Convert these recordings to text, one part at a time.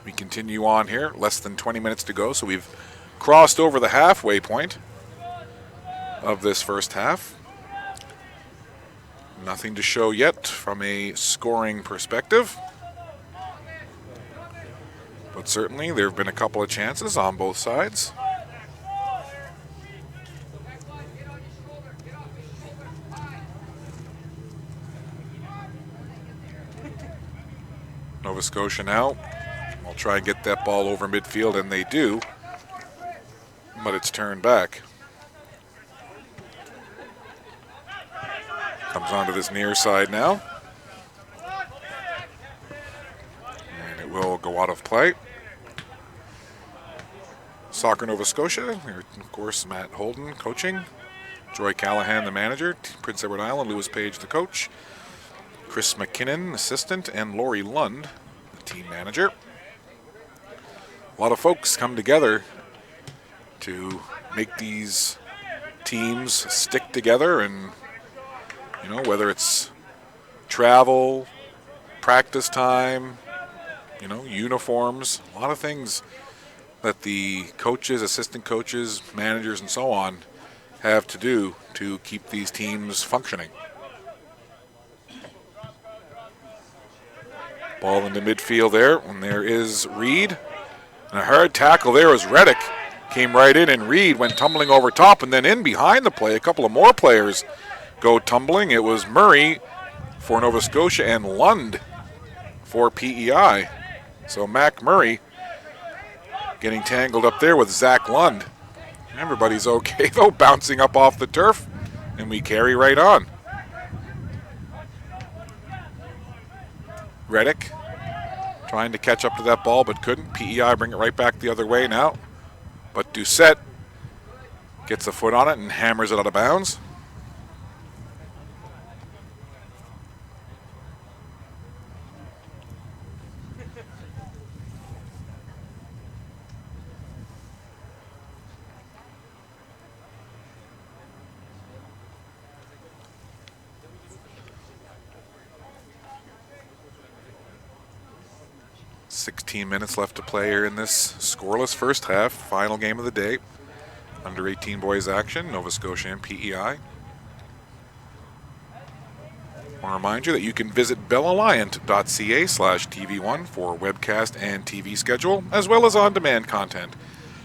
We continue on here, less than 20 minutes to go, so we've crossed over the halfway point of this first half. Nothing to show yet from a scoring perspective. But certainly there have been a couple of chances on both sides. Nova Scotia now will try and get that ball over midfield, and they do. But it's turned back. Comes onto this near side now. And it will go out of play. Soccer Nova Scotia, of course, Matt Holden coaching. Joy Callahan, the manager. Prince Edward Island, Lewis Page, the coach. Chris McKinnon, assistant, and Lori Lund, the team manager. A lot of folks come together to make these teams stick together, and you know, whether it's travel, practice time, you know, uniforms, a lot of things that the coaches, assistant coaches, managers, and so on have to do to keep these teams functioning. Ball into midfield there, and there is Reed. And a hard tackle there as Reddick came right in, and Reed went tumbling over top, and then in behind the play, a couple of more players go tumbling. It was Murray for Nova Scotia and Lund for PEI. So Mac Murray getting tangled up there with Zach Lund. Everybody's okay, though, bouncing up off the turf, and we carry right on. Reddick trying to catch up to that ball, but couldn't. PEI bring it right back the other way now. But Doucette gets a foot on it and hammers it out of bounds. .16 minutes left to play here in this scoreless first half. Final game of the day. Under 18 boys action, Nova Scotia and PEI. I want to remind you that you can visit bellalliant.ca/TV1 for webcast and TV schedule, as well as on-demand content.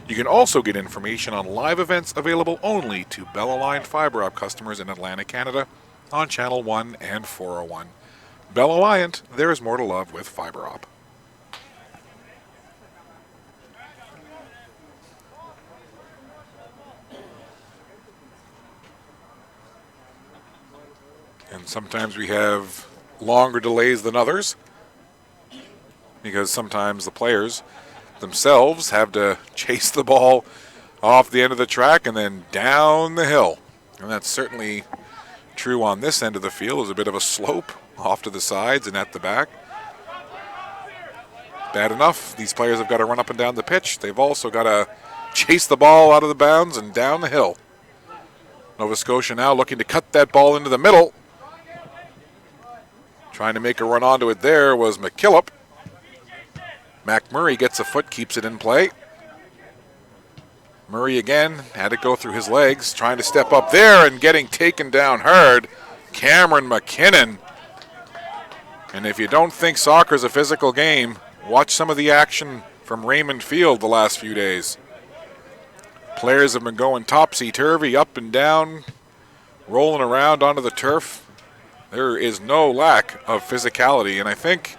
You can also get information on live events available only to Bell Alliant Fiber Op customers in Atlantic, Canada on Channel 1 and 401. Bell Alliant, there is more to love with Fiber Op. And sometimes we have longer delays than others because sometimes the players themselves have to chase the ball off the end of the track and then down the hill. And that's certainly true on this end of the field. There's a bit of a slope off to the sides and at the back. Bad enough, these players have got to run up and down the pitch. They've also got to chase the ball out of the bounds and down the hill. Nova Scotia now looking to cut that ball into the middle. Trying to make a run onto it there was McKillop. Mac Murray gets a foot, keeps it in play. Murray again had to go through his legs, trying to step up there and getting taken down hard. Cameron McKinnon. And if you don't think soccer's a physical game, watch some of the action from Raymond Field the last few days. Players have been going topsy-turvy, up and down, rolling around onto the turf. There is no lack of physicality, and I think,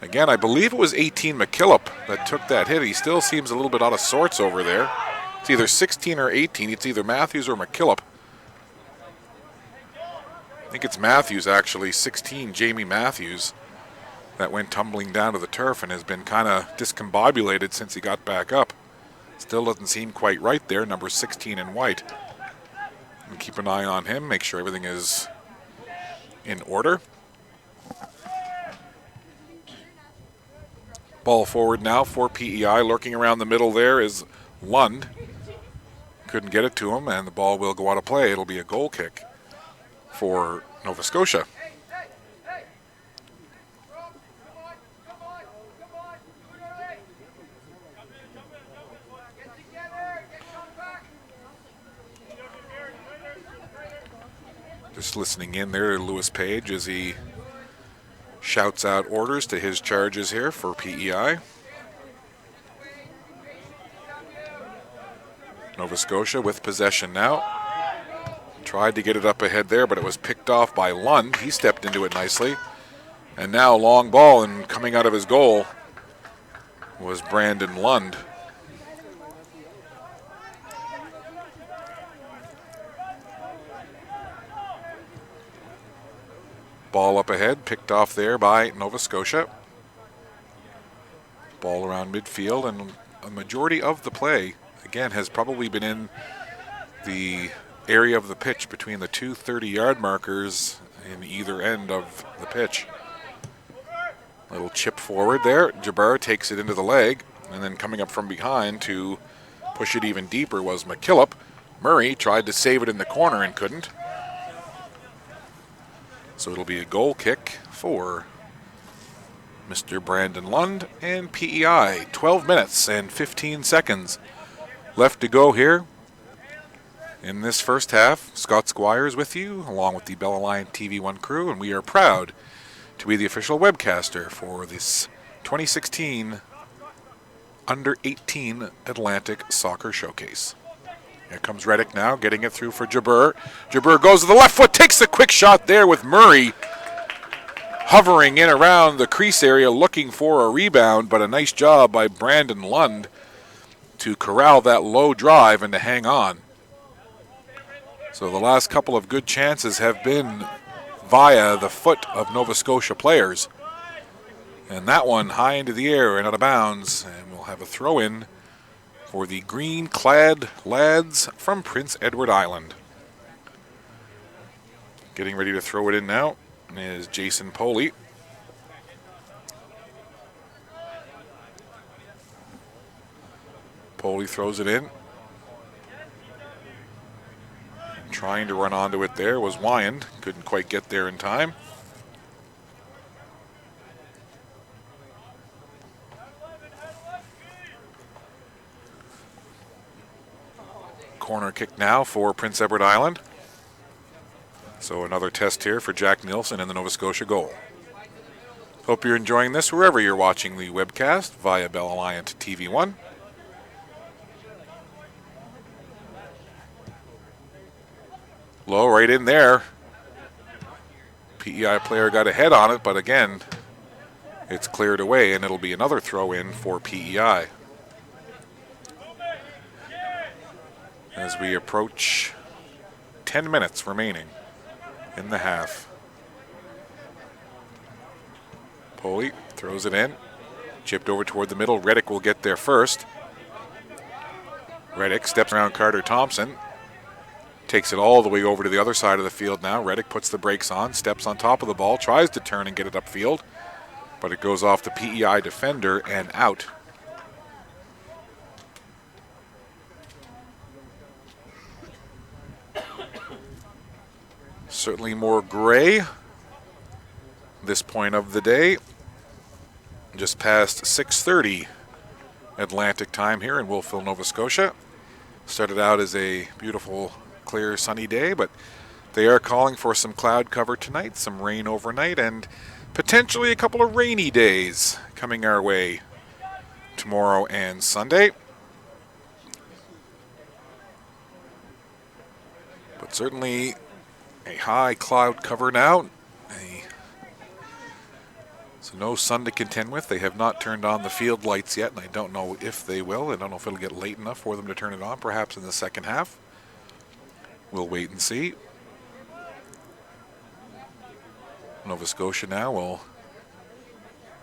again, I believe it was 18 McKillop that took that hit. He still seems a little bit out of sorts over there. It's either 16 or 18. It's either Matthews or McKillop. I think it's Matthews, actually, 16, Jamie Matthews, that went tumbling down to the turf and has been kind of discombobulated since he got back up. Still doesn't seem quite right there, number 16 in white. And keep an eye on him, make sure everything is in order. Ball forward now for PEI. Lurking around the middle there is Lund. Couldn't get it to him, and the ball will go out of play. It'll be a goal kick for Nova Scotia. Just listening in there to Lewis Page as he shouts out orders to his charges here for PEI. Nova Scotia with possession now. Tried to get it up ahead there, but it was picked off by Lund. He stepped into it nicely. And now long ball, and coming out of his goal was Brandon Lund. Ball up ahead, picked off there by Nova Scotia. Ball around midfield, and a majority of the play, again, has probably been in the area of the pitch between the two 30-yard markers in either end of the pitch. Little chip forward there. Jabbar takes it into the leg, and then coming up from behind to push it even deeper was McKillop. Murray tried to save it in the corner and couldn't. So it'll be a goal kick for Mr. Brandon Lund and PEI. 12 minutes and 15 seconds left to go here in this first half. Scott Squires with you, along with the Bell Alliance TV1 crew, and we are proud to be the official webcaster for this 2016 Under-18 Atlantic Soccer Showcase. Here comes Reddick now, getting it through for Jabbar. Jabbar goes to the left foot, takes a quick shot there with Murray hovering in around the crease area looking for a rebound, but a nice job by Brandon Lund to corral that low drive and to hang on. So the last couple of good chances have been via the foot of Nova Scotia players. And that one high into the air and out of bounds, and we'll have a throw-in for the green-clad lads from Prince Edward Island. Getting ready to throw it in now is Jason Poley. Poley throws it in. Trying to run onto it there was Wyand. Couldn't quite get there in time. Corner kick now for Prince Edward Island. So another test here for Jack Nielsen in the Nova Scotia goal. Hope you're enjoying this wherever you're watching the webcast via Bell Alliance TV1. Low right in there. PEI player got a head on it, but again, it's cleared away, and it'll be another throw in for PEI. As we approach 10 minutes remaining in the half. Poley throws it in. Chipped over toward the middle. Reddick will get there first. Reddick steps around Carter Thompson. Takes it all the way over to the other side of the field now. Reddick puts the brakes on, steps on top of the ball, tries to turn and get it upfield, but it goes off the PEI defender and out. Certainly more gray this point of the day. Just past 6:30 Atlantic time here in Wolfville, Nova Scotia. Started out as a beautiful, clear, sunny day, but they are calling for some cloud cover tonight, some rain overnight, and potentially a couple of rainy days coming our way tomorrow and Sunday. But certainly a high cloud cover now. So no sun to contend with. They have not turned on the field lights yet, and I don't know if they will. I don't know if it'll get late enough for them to turn it on, perhaps in the second half. We'll wait and see. Nova Scotia now will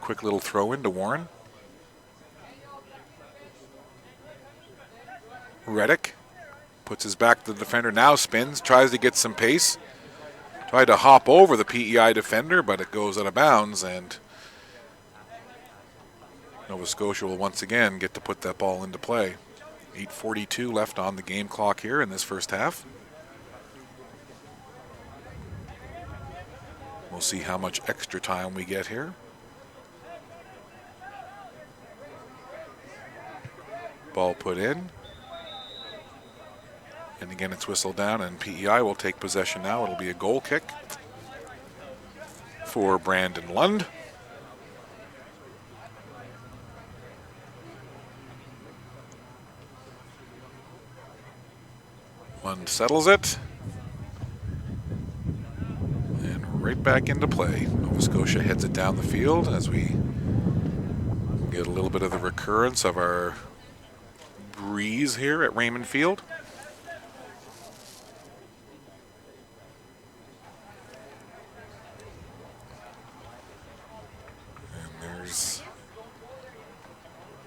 quick little throw in to Warren. Reddick puts his back to the defender, now spins, tries to get some pace. Tried to hop over the PEI defender, but it goes out of bounds, and Nova Scotia will once again get to put that ball into play. 8:42 left on the game clock here in this first half. We'll see how much extra time we get here. Ball put in. And again, it's whistled down, and PEI will take possession now. It'll be a goal kick for Brandon Lund. Lund settles it. And right back into play. Nova Scotia heads it down the field as we get a little bit of the recurrence of our breeze here at Raymond Field.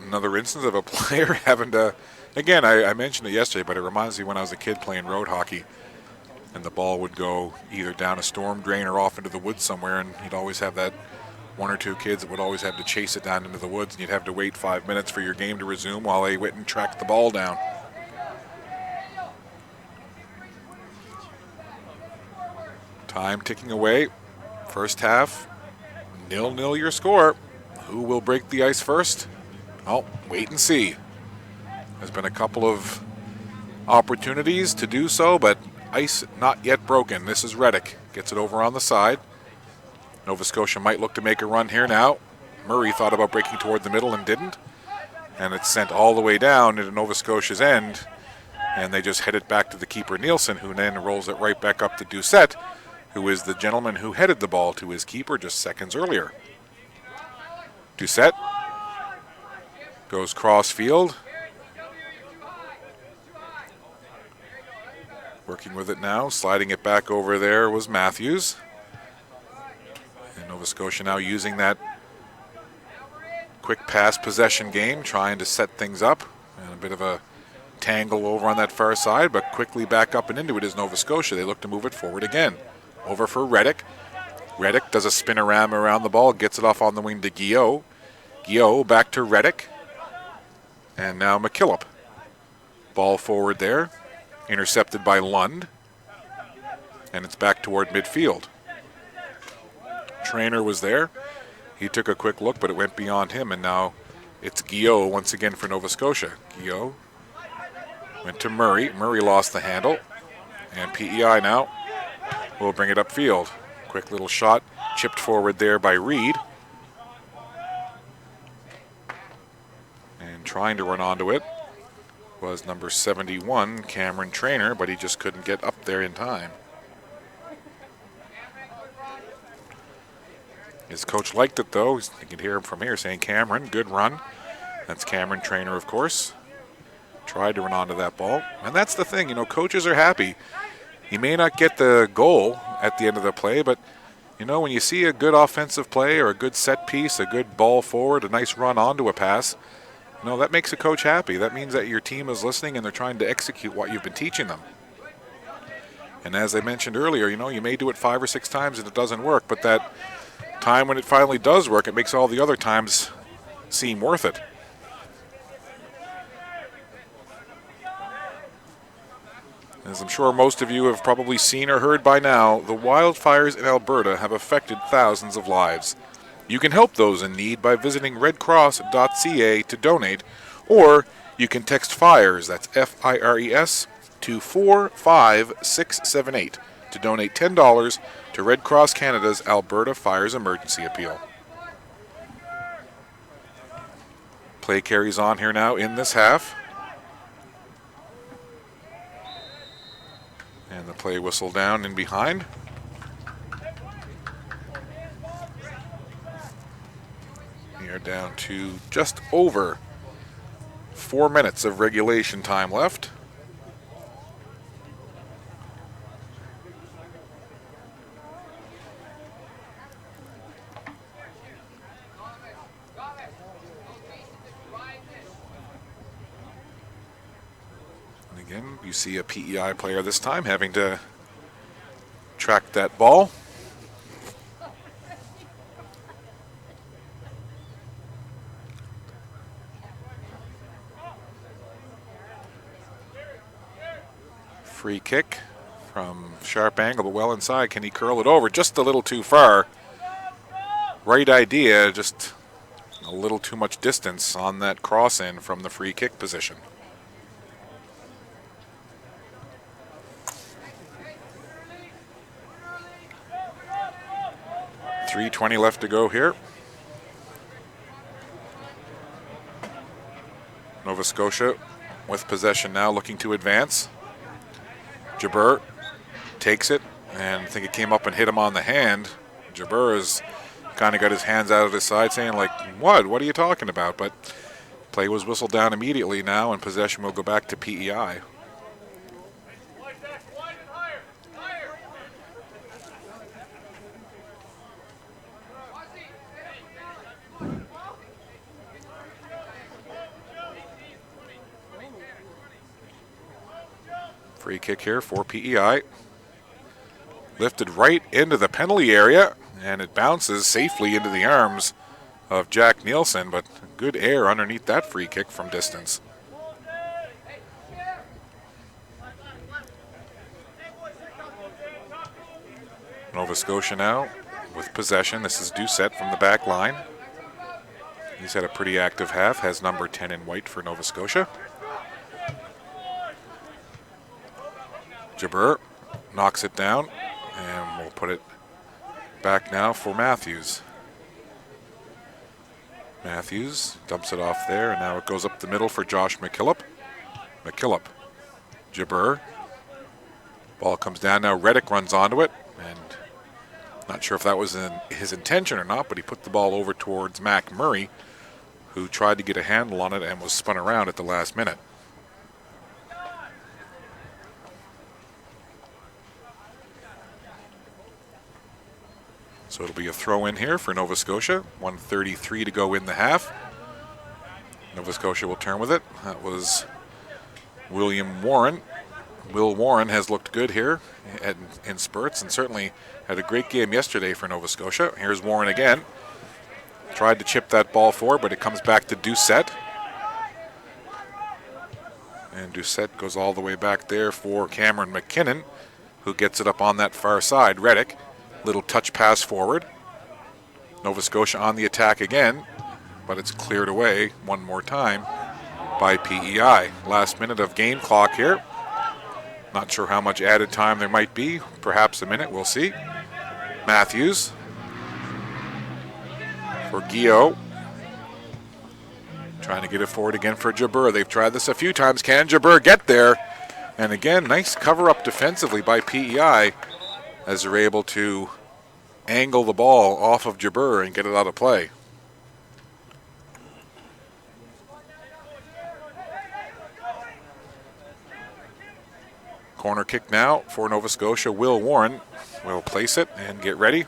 Another instance of a player having to, again, I mentioned it yesterday, but it reminds me when I was a kid playing road hockey and the ball would go either down a storm drain or off into the woods somewhere, and you'd always have that one or two kids that would always have to chase it down into the woods, and you'd have to wait 5 minutes for your game to resume while they went and tracked the ball down. Time ticking away. First half, 0-0 your score. Who will break the ice first? Oh, wait and see. There's been a couple of opportunities to do so, but ice not yet broken. This is Reddick. Gets it over on the side. Nova Scotia might look to make a run here now. Murray thought about breaking toward the middle and didn't. And it's sent all the way down into Nova Scotia's end. And they just head it back to the keeper, Nielsen, who then rolls it right back up to Doucette, who is the gentleman who headed the ball to his keeper just seconds earlier. Doucette goes cross field. Working with it now, sliding it back over there was Matthews. And Nova Scotia now using that quick pass possession game, trying to set things up. And a bit of a tangle over on that far side, but quickly back up and into it is Nova Scotia. They look to move it forward again. Over for Reddick. Reddick does a spin-a-ram around the ball, gets it off on the wing to Guillot. Guillot back to Reddick. And now McKillop. Ball forward there. Intercepted by Lund. And it's back toward midfield. Trainer was there. He took a quick look, but it went beyond him, and now it's Guillot once again for Nova Scotia. Guillot went to Murray. Murray lost the handle. And PEI now will bring it upfield. Quick little shot, chipped forward there by Reed. And trying to run onto it was number 71, Cameron Trainer, but he just couldn't get up there in time. His coach liked it, though. You can hear him from here saying, Cameron, good run. That's Cameron Trainer, of course. Tried to run onto that ball. And that's the thing, coaches are happy. He may not get the goal at the end of the play, but, when you see a good offensive play or a good set piece, a good ball forward, a nice run onto a pass, that makes a coach happy. That means that your team is listening and they're trying to execute what you've been teaching them. And as I mentioned earlier, you may do it 5 or 6 times and it doesn't work, but that time when it finally does work, it makes all the other times seem worth it. As I'm sure most of you have probably seen or heard by now, the wildfires in Alberta have affected thousands of lives. You can help those in need by visiting redcross.ca to donate, or you can text FIRES, that's F-I-R-E-S, to 45678 to donate $10 to Red Cross Canada's Alberta Fires Emergency Appeal. Play carries on here now in this half. And the play whistle down in behind. We are down to just over 4 minutes of regulation time left. And again, you see a PEI player this time having to track that ball. Free kick from sharp angle, but well inside. Can he curl it over? Just a little too far. Right idea, just a little too much distance on that cross in from the free kick position. 3:20 left to go here. Nova Scotia with possession now, looking to advance. Jabeur takes it, and I think it came up and hit him on the hand. Jabeur has kind of got his hands out of his side saying, like, what are you talking about? But play was whistled down immediately now, and possession will go back to PEI. Free kick here for PEI. Lifted right into the penalty area, and it bounces safely into the arms of Jack Nielsen, but good air underneath that free kick from distance. Nova Scotia now with possession. This is Doucette from the back line. He's had a pretty active half, has number 10 in white for Nova Scotia. Jabeur knocks it down, and we'll put it back now for Matthews. Matthews dumps it off there, and now it goes up the middle for Josh McKillop. McKillop, Jabeur. Ball comes down now. Reddick runs onto it, and not sure if that was his intention or not, but he put the ball over towards Mac Murray, who tried to get a handle on it and was spun around at the last minute. So it'll be a throw in here for Nova Scotia. 1:33 to go in the half. Nova Scotia will turn with it. That was William Warren. Will Warren has looked good here in spurts and certainly had a great game yesterday for Nova Scotia. Here's Warren again. Tried to chip that ball forward, but it comes back to Doucette. And Doucette goes all the way back there for Cameron McKinnon, who gets it up on that far side. Reddick. Little touch pass forward. Nova Scotia on the attack again, but it's cleared away one more time by PEI. Last minute of game clock here. Not sure how much added time there might be. Perhaps a minute, we'll see. Matthews for Guillot. Trying to get it forward again for Jabeur. They've tried this a few times. Can Jabeur get there? And again, nice cover up defensively by PEI, as they're able to angle the ball off of Jabeur and get it out of play. Corner kick now for Nova Scotia. Will Warren will place it and get ready.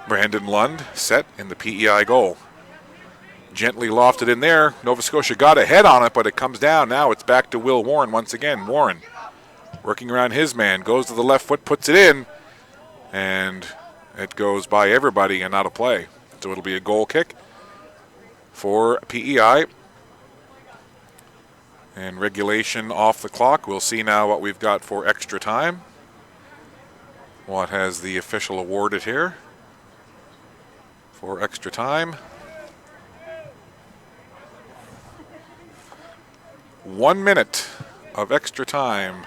Brandon Lund set in the PEI goal. Gently lofted in there. Nova Scotia got a head on it, but it comes down. Now it's back to Will Warren once again. Warren working around his man, goes to the left foot, puts it in, and it goes by everybody and out of play. So it'll be a goal kick for PEI. And regulation off the clock. We'll see now what we've got for extra time. What has the official awarded here for extra time? 1 minute of extra time.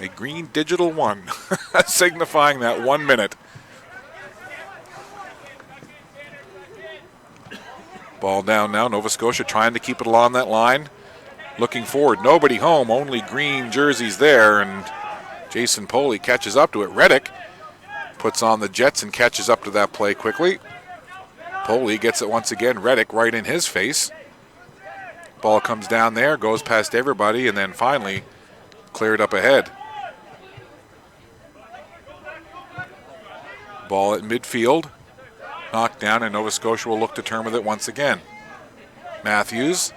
A green digital 1, signifying that 1 minute. Ball down now. Nova Scotia trying to keep it along that line. Looking forward. Nobody home. Only green jerseys there. And Jason Poley catches up to it. Reddick puts on the Jets and catches up to that play quickly. Poley gets it once again. Reddick right in his face. Ball comes down there, goes past everybody, and then finally cleared up ahead. Ball at midfield, knocked down, and Nova Scotia will look to turn with it once again. Matthews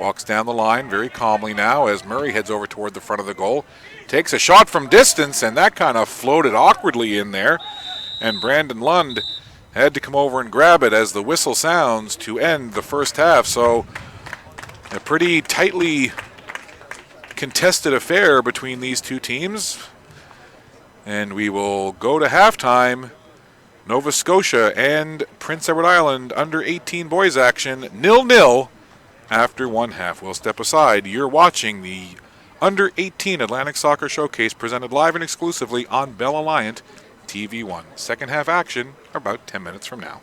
walks down the line very calmly now as Murray heads over toward the front of the goal. Takes a shot from distance, and that kind of floated awkwardly in there. And Brandon Lund had to come over and grab it as the whistle sounds to end the first half. So a pretty tightly contested affair between these two teams. And we will go to halftime. Nova Scotia and Prince Edward Island under 18 boys action 0-0 after one half. We'll step aside. You're watching the under 18 Atlantic Soccer Showcase presented live and exclusively on Bell Alliant TV1. Second half action about 10 minutes from now.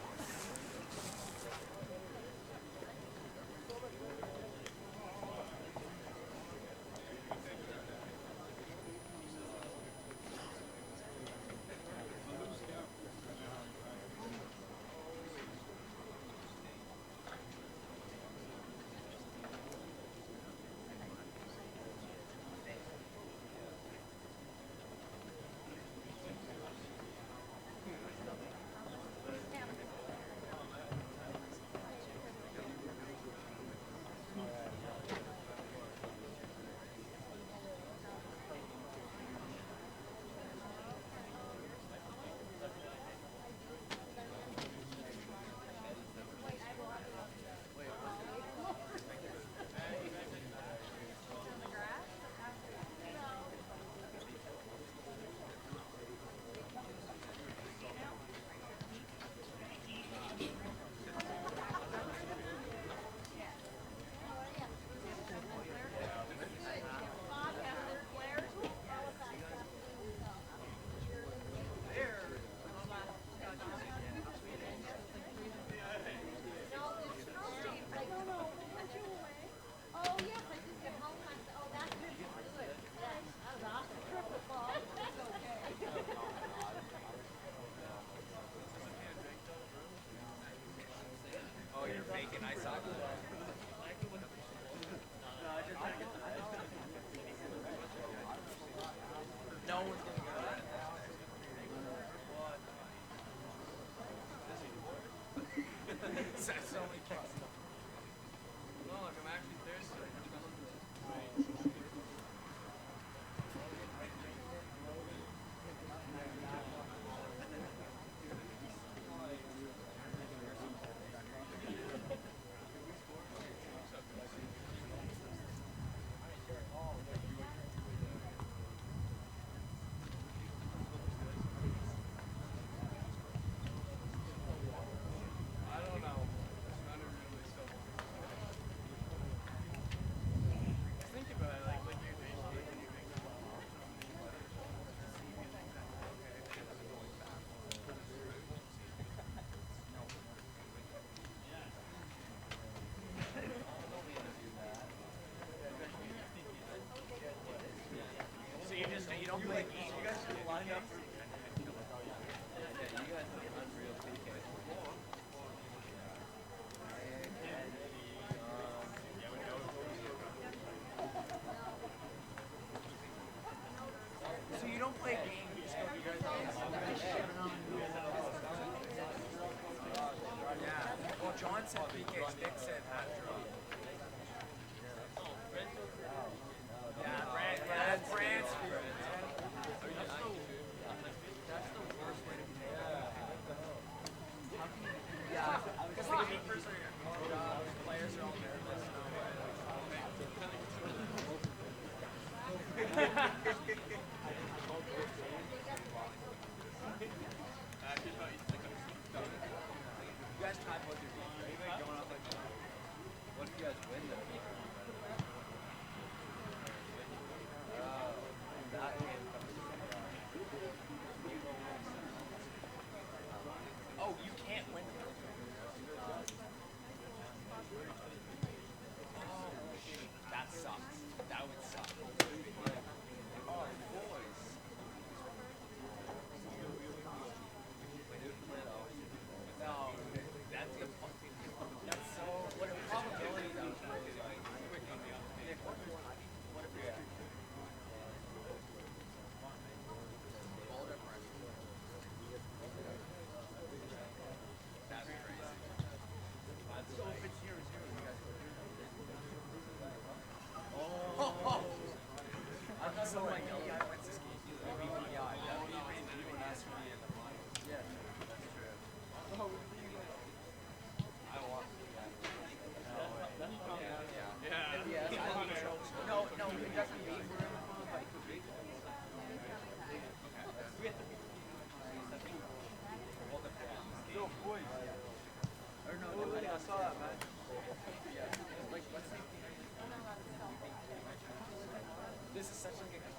This is such like a picture.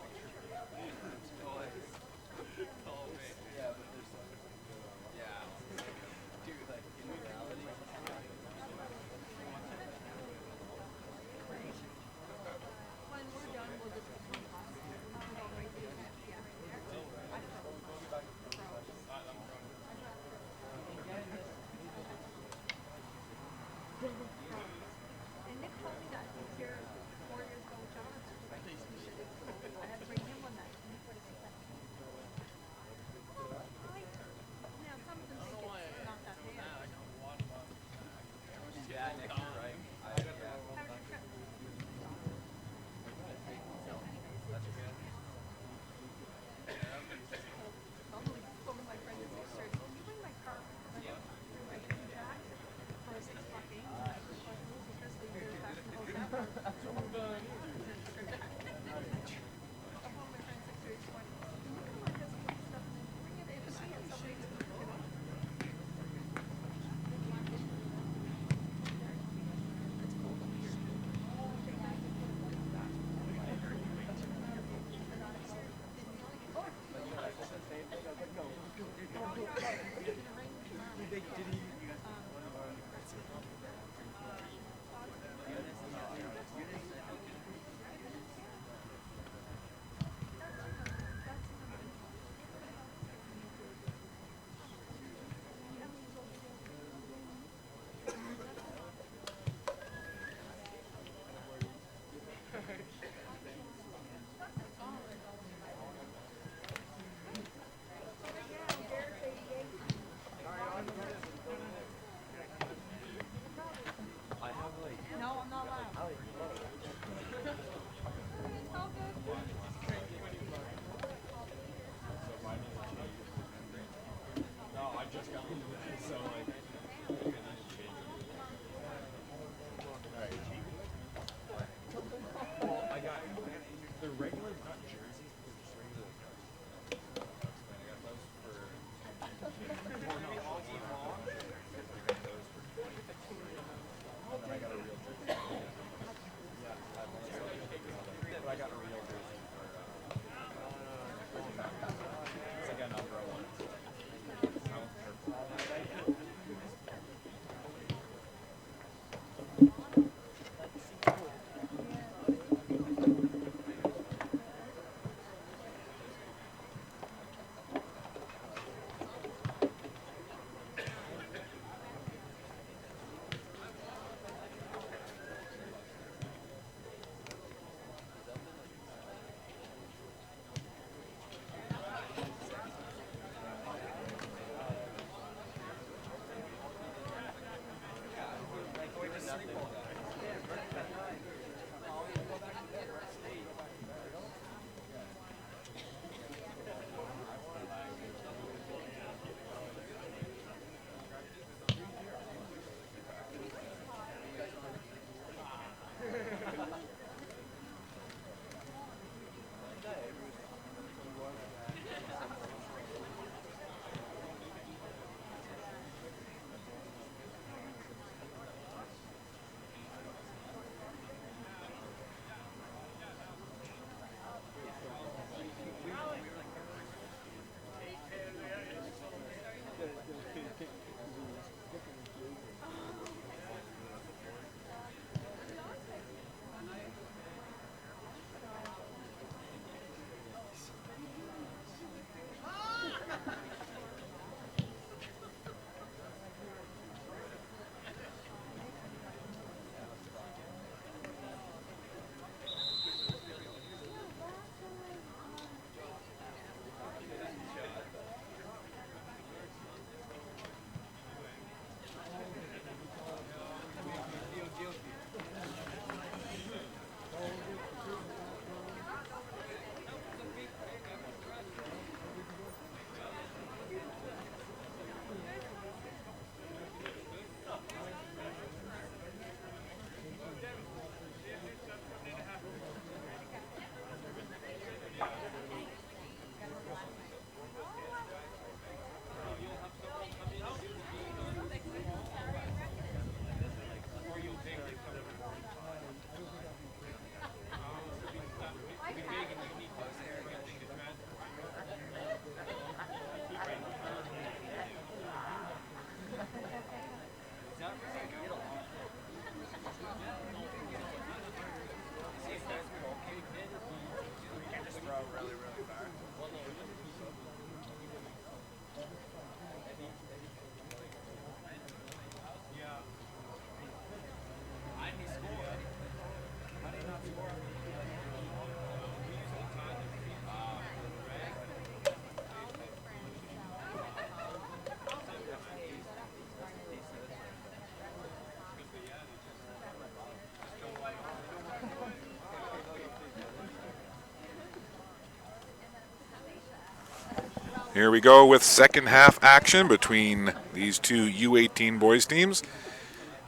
Here we go with second half action between these two U18 boys teams.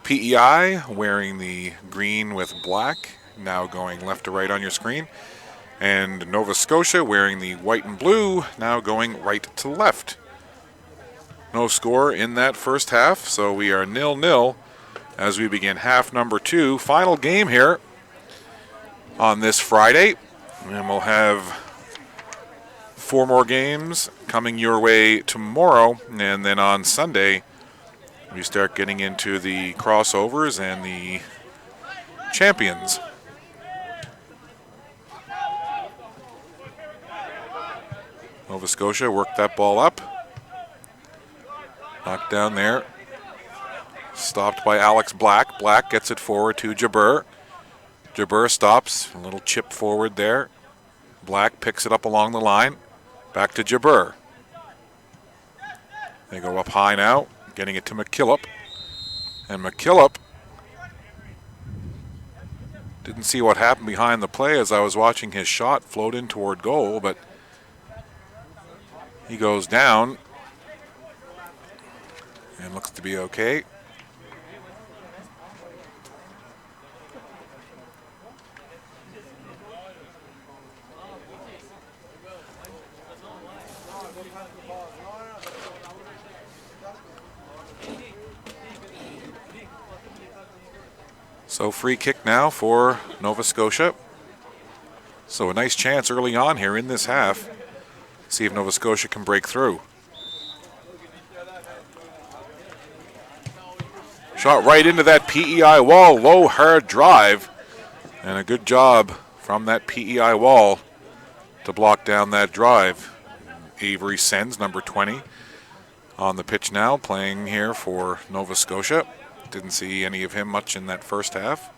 PEI wearing the green with black, now going left to right on your screen. And Nova Scotia wearing the white and blue, now going right to left. No score in that first half, so we are 0-0 as we begin half number 2. Final game here on this Friday. And we'll have 4 more games coming your way tomorrow, and then on Sunday we start getting into the crossovers and the champions. Nova Scotia worked that ball up. Knocked down there. Stopped by Alex Black. Black gets it forward to Jabeur. Jabeur stops. A little chip forward there. Black picks it up along the line. Back to Jabeur. They go up high now, getting it to McKillop. And McKillop didn't see what happened behind the play as I was watching his shot float in toward goal, but he goes down and looks to be okay. So free kick now for Nova Scotia. So a nice chance early on here in this half. See if Nova Scotia can break through. Shot right into that PEI wall. Low, hard drive. And a good job from that PEI wall to block down that drive. Avery Sens, number 20, on the pitch now, playing here for Nova Scotia. Didn't see any of him much in that first half.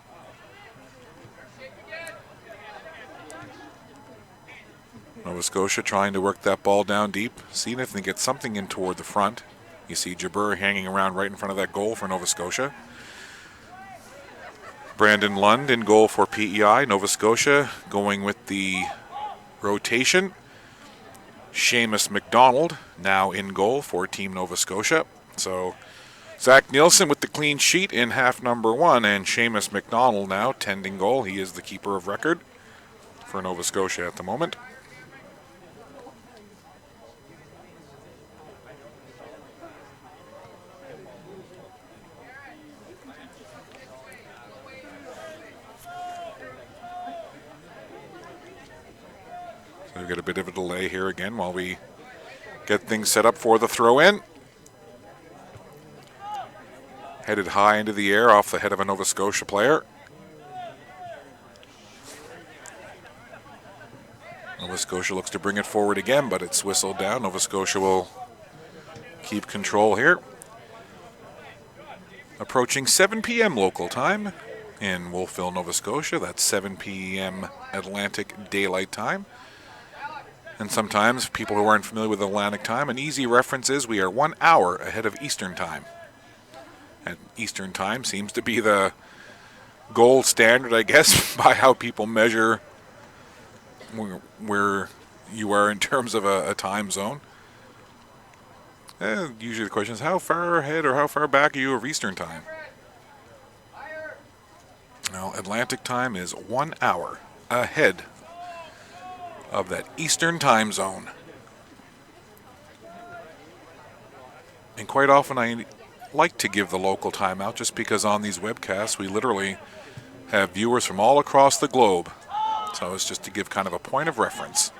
Nova Scotia trying to work that ball down deep, seeing if they can get something in toward the front. You see Jabeur hanging around right in front of that goal for Nova Scotia. Brandon Lund in goal for PEI. Nova Scotia going with the rotation. Seamus McDonald now in goal for Team Nova Scotia. So Zach Nielsen with the clean sheet in half number 1, and Seamus McDonald now tending goal. He is the keeper of record for Nova Scotia at the moment. So we've got a bit of a delay here again while we get things set up for the throw-in. Headed high into the air off the head of a Nova Scotia player. Nova Scotia looks to bring it forward again, but it's whistled down. Nova Scotia will keep control here. Approaching 7 p.m. local time in Wolfville, Nova Scotia. That's 7 p.m. Atlantic Daylight Time. And sometimes, people who aren't familiar with Atlantic Time, an easy reference is we are 1 hour ahead of Eastern Time. And Eastern Time seems to be the gold standard, I guess, by how people measure where you are in terms of a time zone. Usually the question is, how far ahead or how far back are you of Eastern Time? Now, Atlantic Time is 1 hour ahead of that Eastern Time zone. And quite often I like to give the local timeout just because on these webcasts we literally have viewers from all across the globe. So it's just to give kind of a point of reference.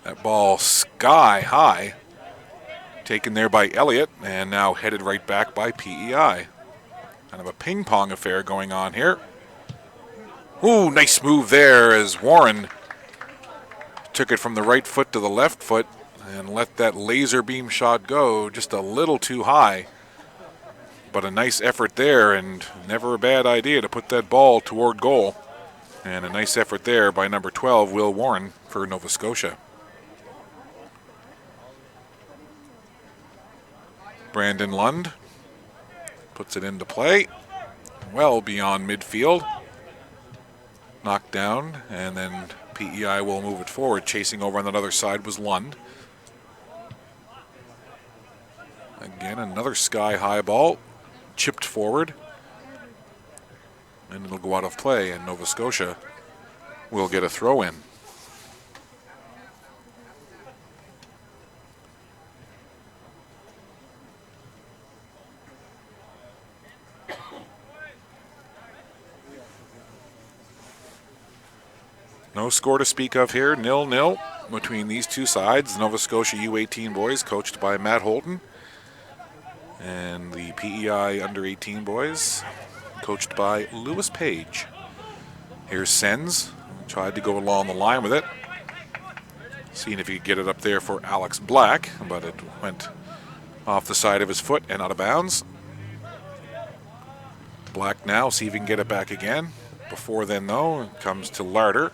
That ball sky high, taken there by Elliott, and now headed right back by PEI. Kind of a ping pong affair going on here. Ooh, nice move there as Warren took it from the right foot to the left foot and let that laser beam shot go just a little too high. But a nice effort there, and never a bad idea to put that ball toward goal. And a nice effort there by number 12, Will Warren, for Nova Scotia. Brandon Lund puts it into play, well beyond midfield. Knocked down, and then PEI will move it forward. Chasing over on that other side was Lund. Again, another sky-high ball, chipped forward, and it'll go out of play, and Nova Scotia will get a throw in. No score to speak of here, 0-0 between these two sides. The Nova Scotia U18 boys, coached by Matt Holton, and the PEI under-18 boys, coached by Lewis Page. Here's Sens, tried to go along the line with it, seeing if he could get it up there for Alex Black, but it went off the side of his foot and out of bounds. Black now, see if he can get it back again. Before then, though, it comes to Larder.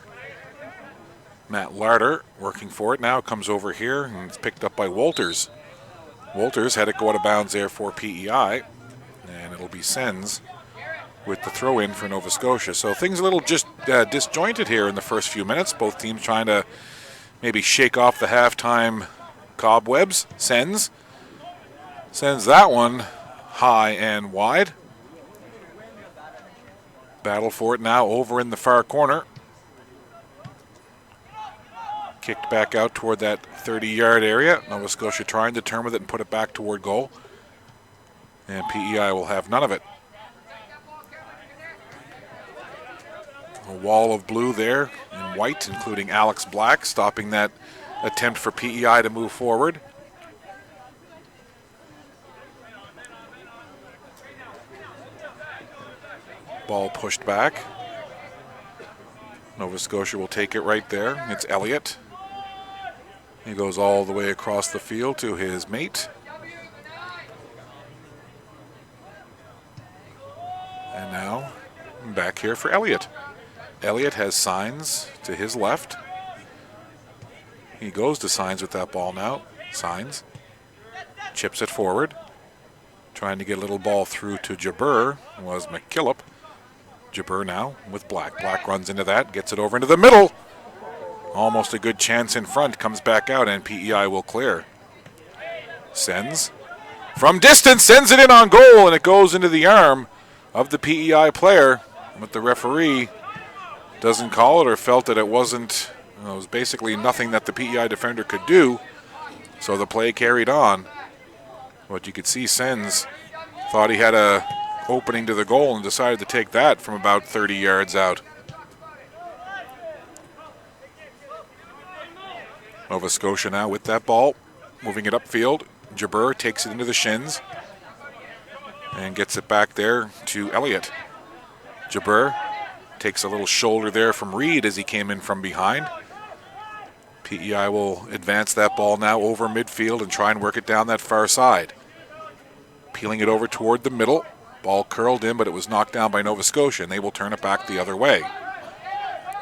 Matt Larder working for it now, comes over here, and it's picked up by Walters. Walters had it go out of bounds there for PEI, and it'll be Sens with the throw in for Nova Scotia. So things a little just disjointed here in the first few minutes. Both teams trying to maybe shake off the halftime cobwebs. Sens sends that one high and wide. Battle for it now over in the far corner. Kicked back out toward that 30-yard area. Nova Scotia trying to turn with it and put it back toward goal. And PEI will have none of it. A wall of blue there in white, including Alex Black, stopping that attempt for PEI to move forward. Ball pushed back. Nova Scotia will take it right there. It's Elliott. He goes all the way across the field to his mate. And now back here for Elliott. Elliott has Signs to his left. He goes to Signs with that ball now. Signs chips it forward. Trying to get a little ball through to Jabber was McKillop. Jabber now with Black. Black runs into that, gets it over into the middle. Almost a good chance in front, comes back out, and PEI will clear. Sends from distance, sends it in on goal, and it goes into the arm of the PEI player. But the referee doesn't call it, or felt that it wasn't, it was basically nothing that the PEI defender could do. So the play carried on. But you could see Sens thought he had a opening to the goal and decided to take that from about 30 yards out. Nova Scotia now with that ball, moving it upfield. Jabber takes it into the shins and gets it back there to Elliott. Jabber takes a little shoulder there from Reed as he came in from behind. PEI will advance that ball now over midfield and try and work it down that far side. Peeling it over toward the middle. Ball curled in, but it was knocked down by Nova Scotia, and they will turn it back the other way.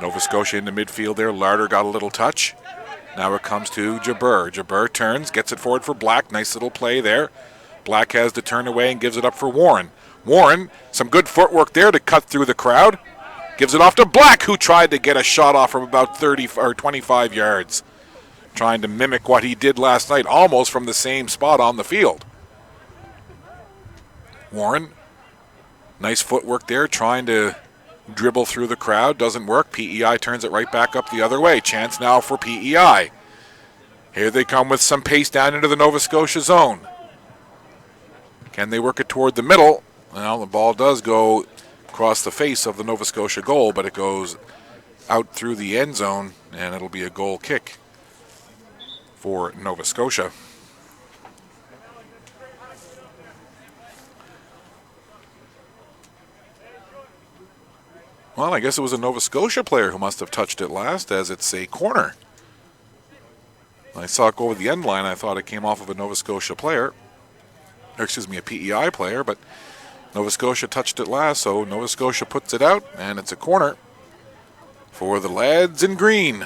Nova Scotia into midfield there. Larder got a little touch. Now it comes to Jabber. Jabber turns, gets it forward for Black. Nice little play there. Black has to turn away and gives it up for Warren. Warren, some good footwork there to cut through the crowd. Gives it off to Black, who tried to get a shot off from about 30 or 25 yards. Trying to mimic what he did last night, almost from the same spot on the field. Warren, nice footwork there, trying to dribble through the crowd. Doesn't work. PEI turns it right back up the other way. Chance now for PEI. Here they come with some pace down into the Nova Scotia zone. Can they work it toward the middle? Well, the ball does go across the face of the Nova Scotia goal, but it goes out through the end zone, and it'll be a goal kick for Nova Scotia. Well, I guess it was a Nova Scotia player who must have touched it last, as it's a corner. When I saw it go over the end line, I thought it came off of a Nova Scotia player. Or excuse me, a PEI player, but Nova Scotia touched it last, so Nova Scotia puts it out, and it's a corner for the lads in green.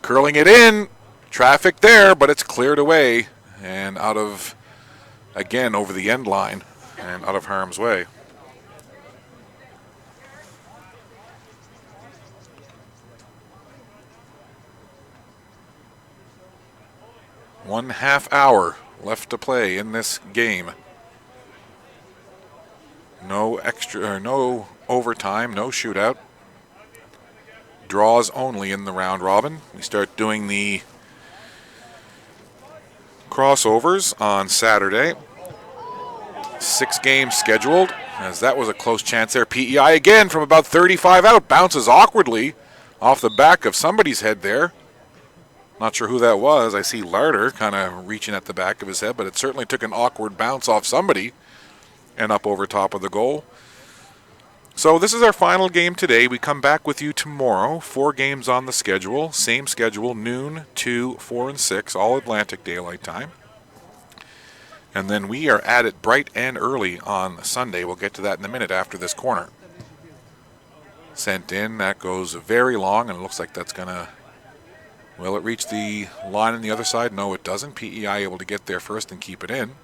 Curling it in, traffic there, but it's cleared away and out of, again, over the end line and out of harm's way. 1/2 hour left to play in this game. No extra, no overtime, no shootout. Draws only in the round robin. We start doing the crossovers on Saturday. 6 games scheduled, as that was a close chance there. PEI again from about 35 out, bounces awkwardly off the back of somebody's head there. Not sure who that was. I see Larder kind of reaching at the back of his head, but it certainly took an awkward bounce off somebody and up over top of the goal. So this is our final game today. We come back with you tomorrow. 4 games on the schedule. Same schedule, noon, 2, 4, and 6, all Atlantic Daylight Time. And then we are at it bright and early on Sunday. We'll get to that in a minute after this corner. Sent in. That goes very long, and it looks like that's going to... Will it reach the line on the other side? No, it doesn't. PEI able to get there first and keep it in.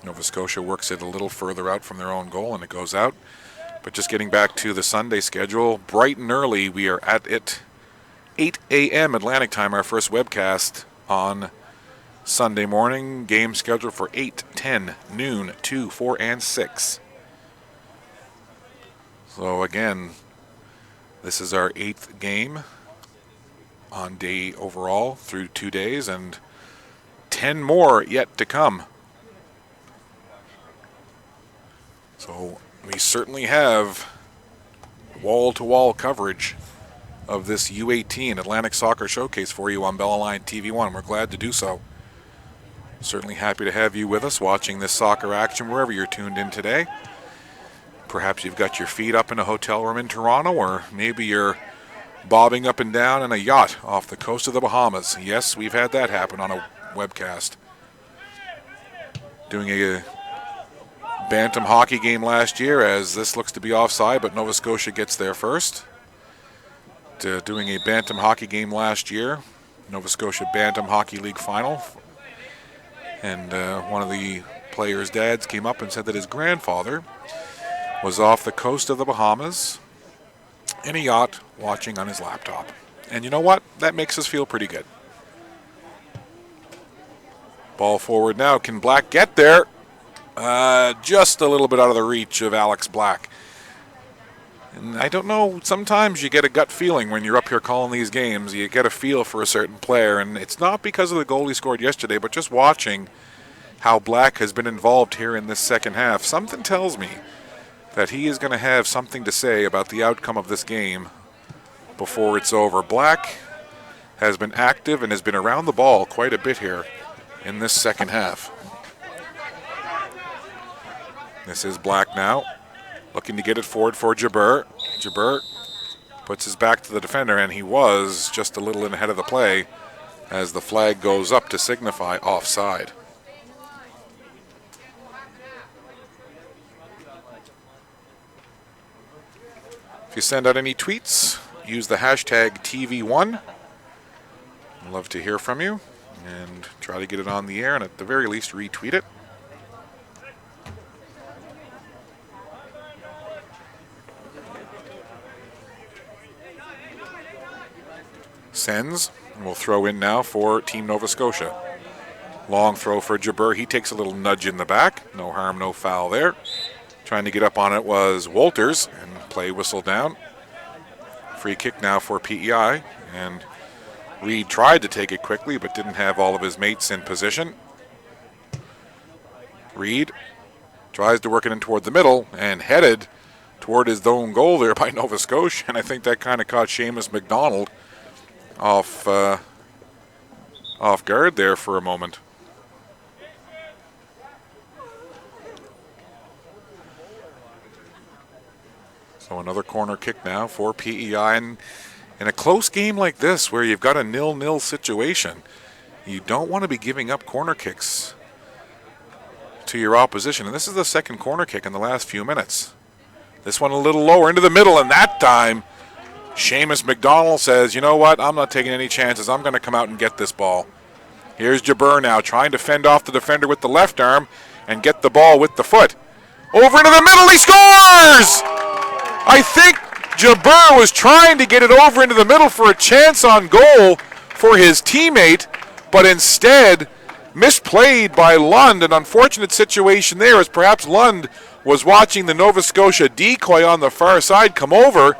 Nova Scotia works it a little further out from their own goal, and it goes out. But just getting back to the Sunday schedule, bright and early, we are at it 8 a.m. Atlantic time, our first webcast on Sunday morning. Game scheduled for 8, 10, noon, 2, 4, and 6. So again, this is our 8th game on day overall through 2 days, and 10 more yet to come. So we certainly have wall-to-wall coverage of this U18 Atlantic Soccer Showcase for you on Bell Line TV1. We're glad to do so. Certainly happy to have you with us watching this soccer action wherever you're tuned in today. Perhaps you've got your feet up in a hotel room in Toronto, or maybe you're bobbing up and down in a yacht off the coast of the Bahamas. Yes, we've had that happen on a webcast. Doing a bantam hockey game last year, as this looks to be offside, but Nova Scotia gets there first. Doing a bantam hockey game last year, Nova Scotia Bantam Hockey League final. And one of the players' dads came up and said that his grandfather was off the coast of the Bahamas in a yacht watching on his laptop. And you know what? That makes us feel pretty good. Ball forward now. Can Black get there? Just a little bit out of the reach of Alex Black. And I don't know, sometimes you get a gut feeling when you're up here calling these games. You get a feel for a certain player, and it's not because of the goal he scored yesterday, but just watching how Black has been involved here in this second half. Something tells me that he is going to have something to say about the outcome of this game before it's over. Black has been active and has been around the ball quite a bit here in this second half. This is Black now, looking to get it forward for Jabeur. Jabeur puts his back to the defender, and he was just a little ahead of the play as the flag goes up to signify offside. If you send out any tweets, use the hashtag TV1. I'd love to hear from you and try to get it on the air, and at the very least retweet it. Sends, and we'll throw in now for Team Nova Scotia. Long throw for Jabeur. He takes a little nudge in the back. No harm, no foul there. Trying to get up on it was Walters, and play whistle down. Free kick now for PEI, and Reed tried to take it quickly but didn't have all of his mates in position. Reed tries to work it in toward the middle and headed toward his own goal there by Nova Scotia, and I think that kind of caught Seamus McDonald off guard there for a moment. So another corner kick now for PEI, and in a close game like this where you've got a 0-0 situation, you don't want to be giving up corner kicks to your opposition. And this is the second corner kick in the last few minutes. This one a little lower into the middle, and that time Seamus McDonald says, you know what, I'm not taking any chances. I'm going to come out and get this ball. Here's Jabeur now trying to fend off the defender with the left arm and get the ball with the foot. Over into the middle, he scores! I think Jabeur was trying to get it over into the middle for a chance on goal, for his teammate, but instead misplayed by Lund. An unfortunate situation there, as perhaps Lund was watching the Nova Scotia decoy on the far side come over,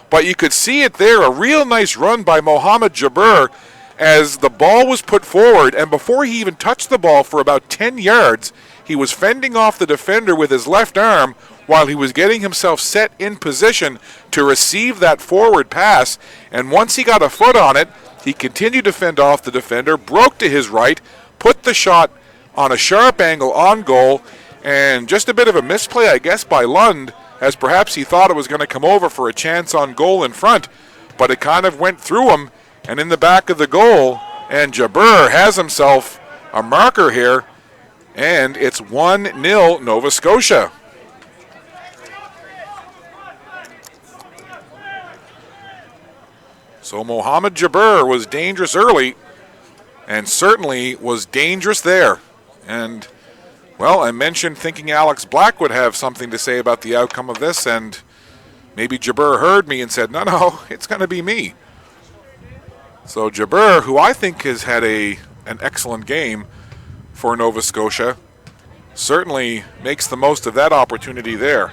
but you could see it there, a real nice run by Mohamed Jabber as the ball was put forward, and before he even touched the ball for about 10 yards, he was fending off the defender with his left arm while he was getting himself set in position to receive that forward pass, and once he got a foot on it, he continued to fend off the defender, broke to his right, put the shot on a sharp angle on goal, and just a bit of a misplay, I guess, by Lund, as perhaps he thought it was going to come over for a chance on goal in front, but it kind of went through him and in the back of the goal, and Jabber has himself a marker here, and it's 1-0 Nova Scotia. So Mohamed Jabber was dangerous early and certainly was dangerous there. And, well, I mentioned thinking Alex Black would have something to say about the outcome of this, and maybe Jabber heard me and said, no, it's going to be me. So Jabber, who I think has had an excellent game for Nova Scotia, certainly makes the most of that opportunity there.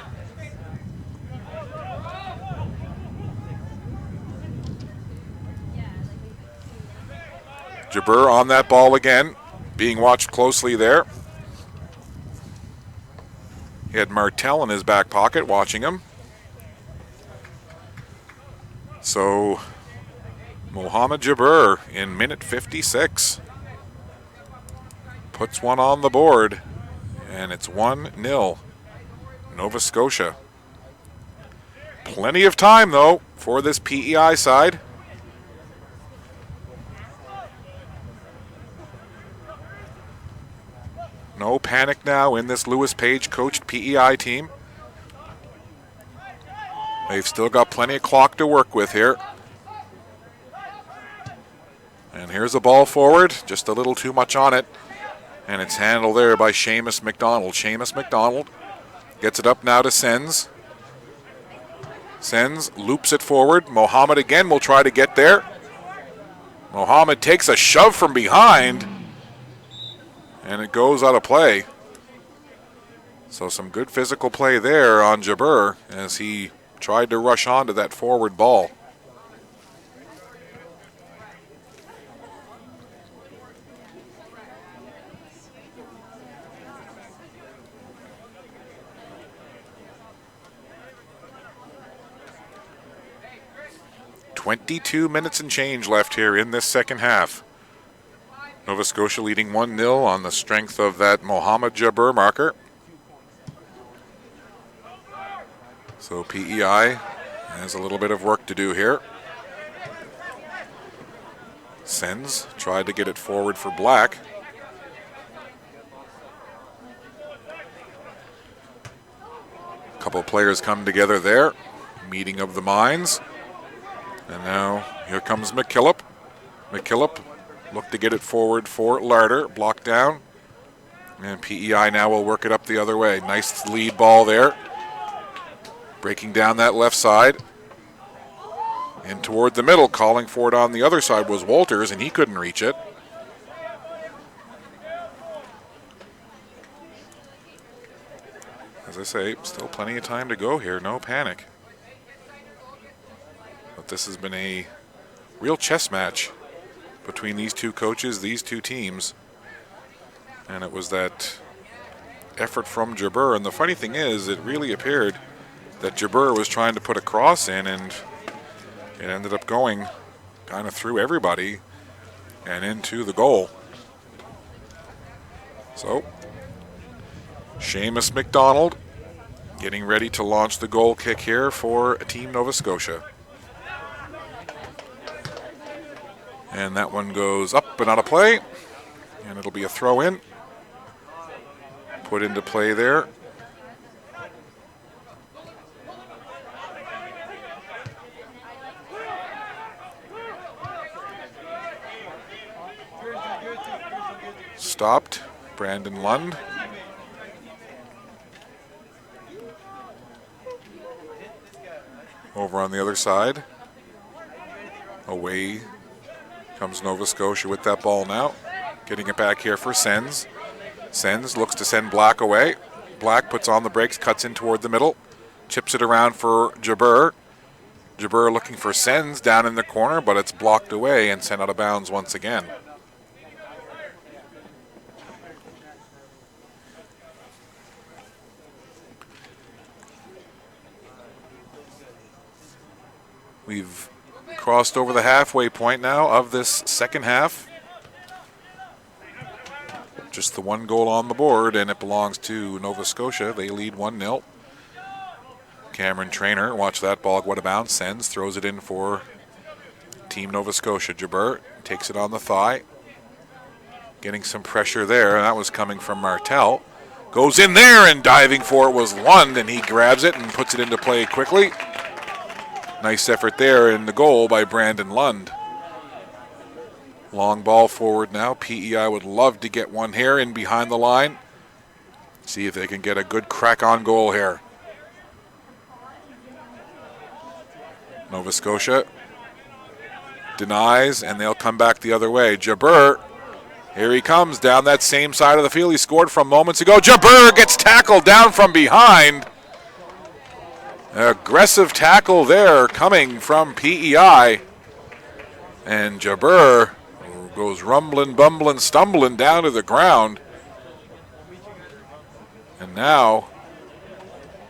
Jabber on that ball again, being watched closely there. He had Martel in his back pocket watching him. So Mohamed Jabber in minute 56 puts one on the board, and it's 1-0 Nova Scotia. Plenty of time, though, for this PEI side. No panic now in this Lewis Page coached PEI team. They've still got plenty of clock to work with here. And here's a ball forward, just a little too much on it. And it's handled there by Seamus McDonald. Seamus McDonald gets it up now to Sens. Sens loops it forward. Mohamed again will try to get there. Mohamed takes a shove from behind, and it goes out of play. So some good physical play there on Jabber as he tried to rush onto that forward ball. "22 minutes and change left here in this second half. Nova Scotia leading 1-0 on the strength of that Mohamed Jabber marker. So PEI has a little bit of work to do here. Sens tried to get it forward for Black. A couple of players come together there. Meeting of the minds. And now here comes McKillop. McKillop looked to get it forward for Larder, blocked down. And PEI now will work it up the other way. Nice lead ball there. Breaking down that left side. And toward the middle, calling for it on the other side was Walters, and he couldn't reach it. As I say, still plenty of time to go here, no panic. But this has been a real chess match between these two coaches, these two teams. And it was that effort from Jabber. And the funny thing is, it really appeared that Jabber was trying to put a cross in, and it ended up going kind of through everybody and into the goal. So, Seamus McDonald getting ready to launch the goal kick here for Team Nova Scotia. And that one goes up and out of play, and it'll be a throw in. Put into play there. Stopped, Brandon Lund. Over on the other side. Away Comes Nova Scotia with that ball now. Getting it back here for Sens. Sens looks to send Black away. Black puts on the brakes, cuts in toward the middle. Chips it around for Jabeur. Jabeur looking for Sens down in the corner, but it's blocked away and sent out of bounds once again. We've crossed over the halfway point now of this second half. Just the one goal on the board, and it belongs to Nova Scotia. They lead 1-0. Cameron Traynor, watch that ball go out of bounds. Sends, throws it in for Team Nova Scotia. Jabeur takes it on the thigh. Getting some pressure there, and that was coming from Martel. Goes in there, and diving for it was Lund, and he grabs it and puts it into play quickly. Nice effort there in the goal by Brandon Lund. Long ball forward now. PEI would love to get one here in behind the line. See if they can get a good crack on goal here. Nova Scotia denies, and they'll come back the other way. Jabeur, here he comes down that same side of the field he scored from moments ago. Jabeur gets tackled down from behind. Aggressive tackle there coming from PEI. And Jabeur goes rumbling, bumbling, stumbling down to the ground. And now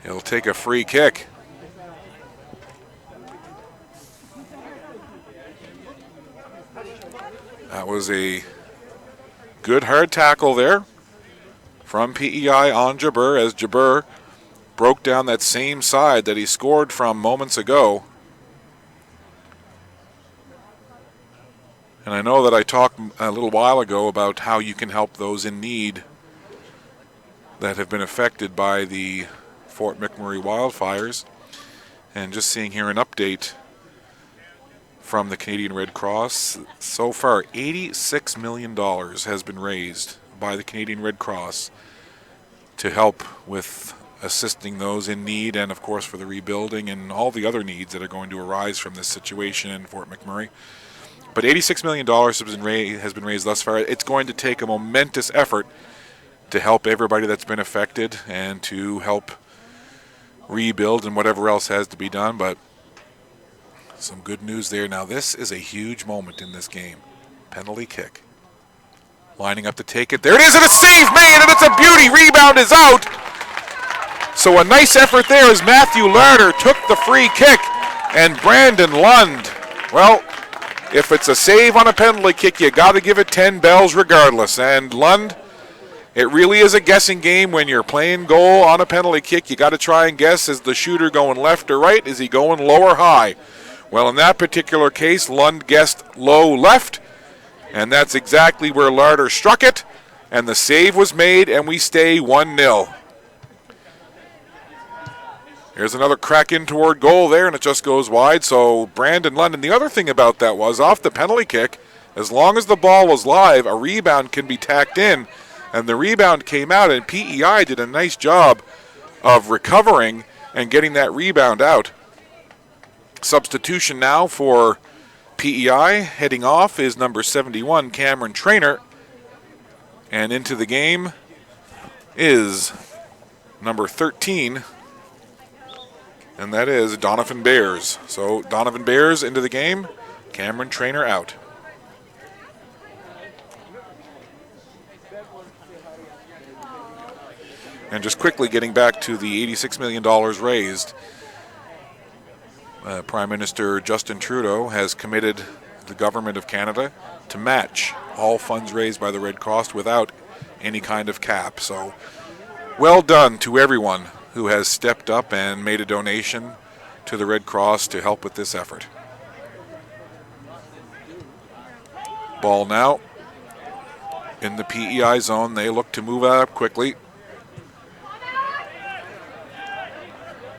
he'll take a free kick. That was a good hard tackle there from PEI on Jabeur as Jabeur broke down that same side that he scored from moments ago. And I know that I talked a little while ago about how you can help those in need that have been affected by the Fort McMurray wildfires. And just seeing here an update from the Canadian Red Cross. So far, $86 million has been raised by the Canadian Red Cross to help with assisting those in need, and of course for the rebuilding and all the other needs that are going to arise from this situation in Fort McMurray. But $86 million has been raised thus far. It's going to take a momentous effort to help everybody that's been affected and to help rebuild and whatever else has to be done. But some good news there. Now this is a huge moment in this game. Penalty kick. Lining up to take it. There it is, and a save made, and it's a beauty. Rebound is out. So a nice effort there as Matthew Larder took the free kick, and Brandon Lund, well, if it's a save on a penalty kick, you got to give it 10 bells regardless. And Lund, it really is a guessing game when you're playing goal on a penalty kick. You got to try and guess, is the shooter going left or right? Is he going low or high? Well, in that particular case, Lund guessed low left, and that's exactly where Larder struck it, and the save was made, and we stay 1-0. Here's another crack in toward goal there, and it just goes wide. So Brandon Lund, and the other thing about that was, off the penalty kick, as long as the ball was live, a rebound can be tacked in, and the rebound came out, and PEI did a nice job of recovering and getting that rebound out. Substitution now for PEI. Heading off is number 71, Cameron Traynor, and into the game is number 13, and that is Donovan Bears. So Donovan Bears into the game, Cameron Traynor out. And just quickly getting back to the $86 million raised, Prime Minister Justin Trudeau has committed the Government of Canada to match all funds raised by the Red Cross without any kind of cap. So well done to everyone who has stepped up and made a donation to the Red Cross to help with this effort. Ball now in the PEI zone. They look to move up quickly.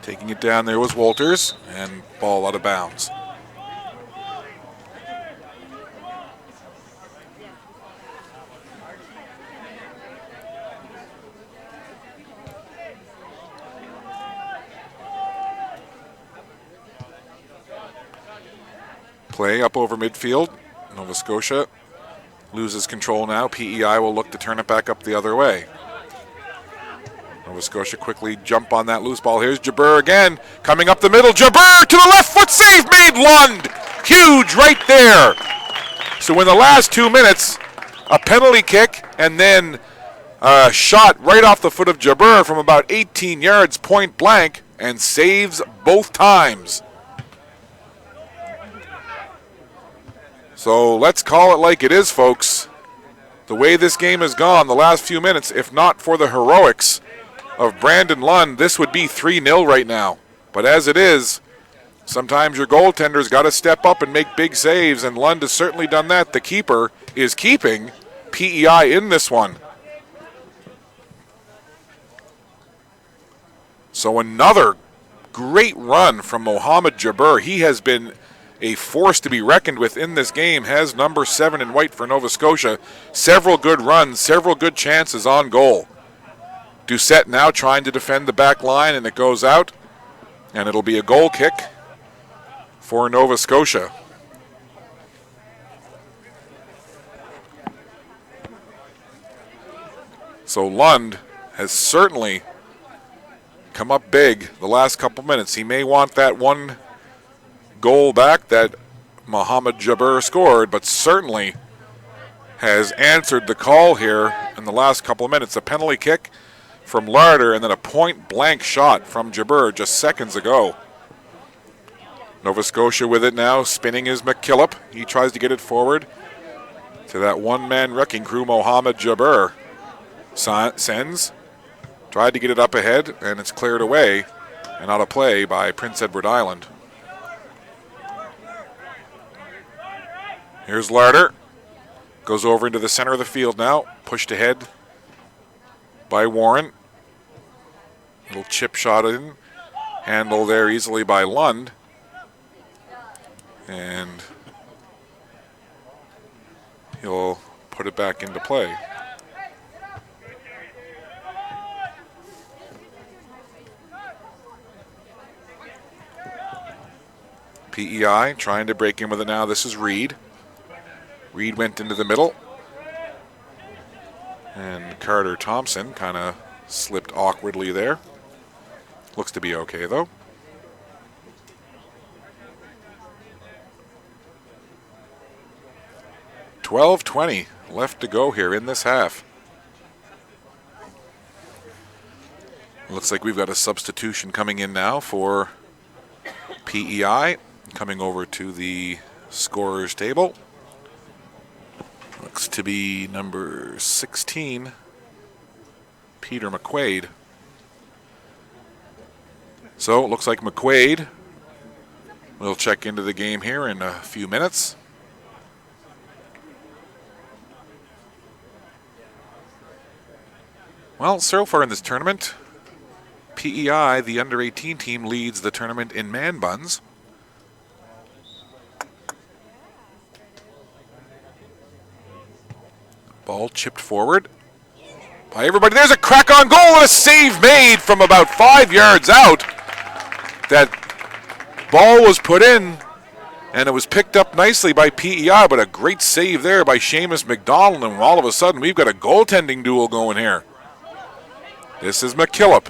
Taking it down there was Walters, and ball out of bounds. Play up over midfield. Nova Scotia loses control now. PEI will look to turn it back up the other way. Nova Scotia quickly jump on that loose ball. Here's Jabeur again, coming up the middle. Jabeur to the left foot, save made. Lund, huge right there. So in the last 2 minutes, a penalty kick and then a shot right off the foot of Jabeur from about 18 yards point blank and saves both times. So let's call it like it is, folks. The way this game has gone the last few minutes, if not for the heroics of Brandon Lund, this would be 3-0 right now. But as it is, sometimes your goaltender's got to step up and make big saves, and Lund has certainly done that. The keeper is keeping PEI in this one. So another great run from Mohamed Jabeur. He has been a force to be reckoned with in this game, has number 7 in white for Nova Scotia. Several good runs, several good chances on goal. Doucette now trying to defend the back line, and it goes out, and it'll be a goal kick for Nova Scotia. So Lund has certainly come up big the last couple minutes. He may want that one goal back that Mohamed Jabeur scored, but certainly has answered the call here in the last couple of minutes. A penalty kick from Larder and then a point-blank shot from Jabeur just seconds ago. Nova Scotia with it now. Spinning is McKillop. He tries to get it forward to that one-man wrecking crew, Mohamed Jabeur. Sends. Tried to get it up ahead, and it's cleared away and out of play by Prince Edward Island. Here's Larder. Goes over into the center of the field now. Pushed ahead by Warren. Little chip shot in. Handled there easily by Lund. And he'll put it back into play. PEI trying to break in with it now. This is Reed. Reed went into the middle. And Carter Thompson kind of slipped awkwardly there. Looks to be okay, though. $12:20 left to go here in this half. Looks like we've got a substitution coming in now for PEI. Coming over to the scorer's table. Looks to be number 16, Peter McQuaid. So it looks like McQuaid will check into the game here in a few minutes. Well, so far in this tournament, PEI, the under-18 team, leads the tournament in man buns. Ball chipped forward by everybody. There's a crack on goal and a save made from about 5 yards out. That ball was put in and it was picked up nicely by PEI, but a great save there by Seamus McDonald, and all of a sudden we've got a goaltending duel going here. This is McKillop.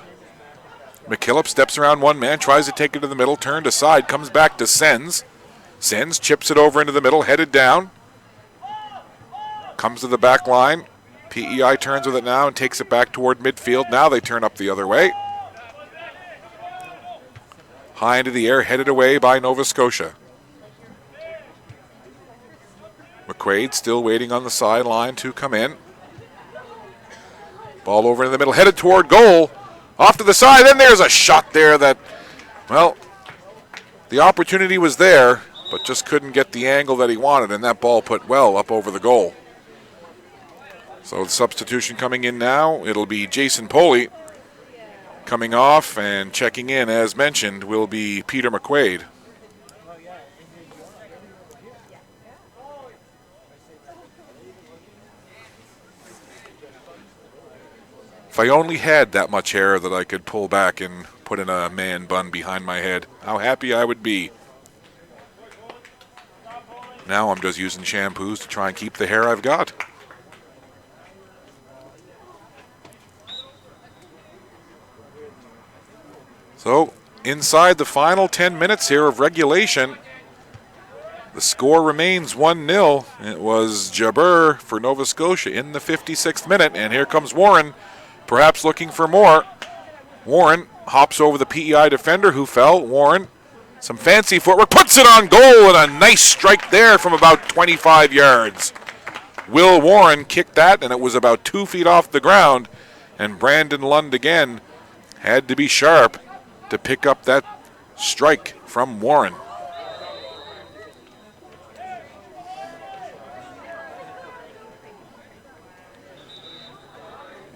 McKillop steps around one man, tries to take it to the middle, turned aside, comes back to Sens. Sens chips it over into the middle, headed down. Comes to the back line. PEI turns with it now and takes it back toward midfield. Now they turn up the other way. High into the air, headed away by Nova Scotia. McQuaid still waiting on the sideline to come in. Ball over in the middle, headed toward goal. Off to the side, then there's a shot there that, well, the opportunity was there, but just couldn't get the angle that he wanted, and that ball put well up over the goal. So the substitution coming in now, it'll be Jason Poley coming off, and checking in, as mentioned, will be Peter McQuaid. If I only had that much hair that I could pull back and put in a man bun behind my head, how happy I would be. Now I'm just using shampoos to try and keep the hair I've got. So inside the final 10 minutes here of regulation, the score remains 1-0. It was Jabber for Nova Scotia in the 56th minute, and here comes Warren, perhaps looking for more. Warren hops over the PEI defender who fell. Warren, some fancy footwork, puts it on goal, and a nice strike there from about 25 yards. Will Warren kicked that, and it was about 2 feet off the ground, and Brandon Lund again had to be sharp to pick up that strike from Warren.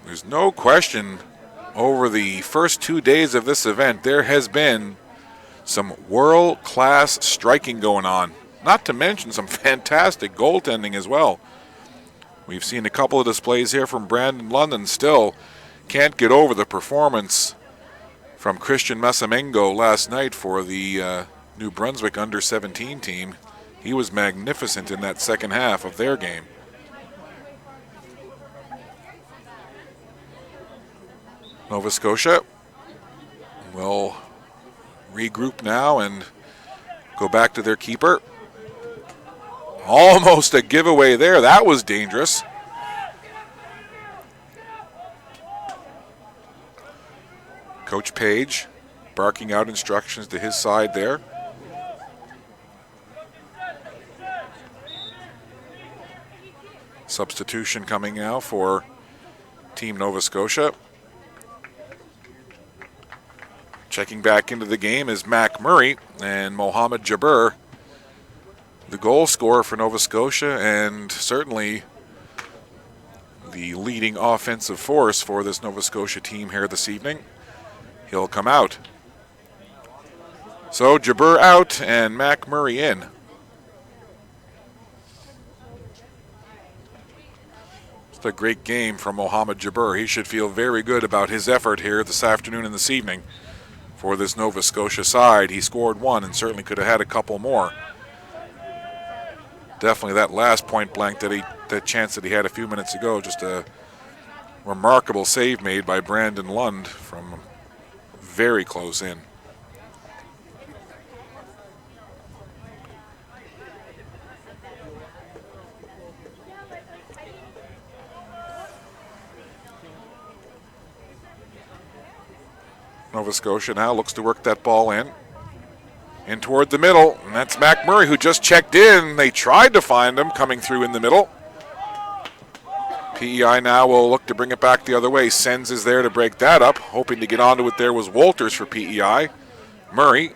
There's no question over the first 2 days of this event, there has been some world-class striking going on. Not to mention some fantastic goaltending as well. We've seen a couple of displays here from Brandon London. Still can't get over the performance from Christian Masamengo last night for the New Brunswick under-17 team. He was magnificent in that second half of their game. Nova Scotia will regroup now and go back to their keeper. Almost a giveaway there. That was dangerous. Coach Page barking out instructions to his side there. Substitution coming now for Team Nova Scotia. Checking back into the game is Mac Murray and Mohamed Jabber, the goal scorer for Nova Scotia, and certainly the leading offensive force for this Nova Scotia team here this evening. He'll come out. So Jabber out and Mac Murray in. It's a great game from Mohamed Jabber. He should feel very good about his effort here this afternoon and this evening for this Nova Scotia side. He scored one and certainly could have had a couple more. Definitely that last point blank that chance that he had a few minutes ago, just a remarkable save made by Brandon Lund from very close in. Nova Scotia now looks to work that ball in toward the middle, and that's Mac Murray who just checked in. They tried to find him coming through in the middle. PEI now will look to bring it back the other way. Sens is there to break that up. Hoping to get onto it there was Walters for PEI. Murray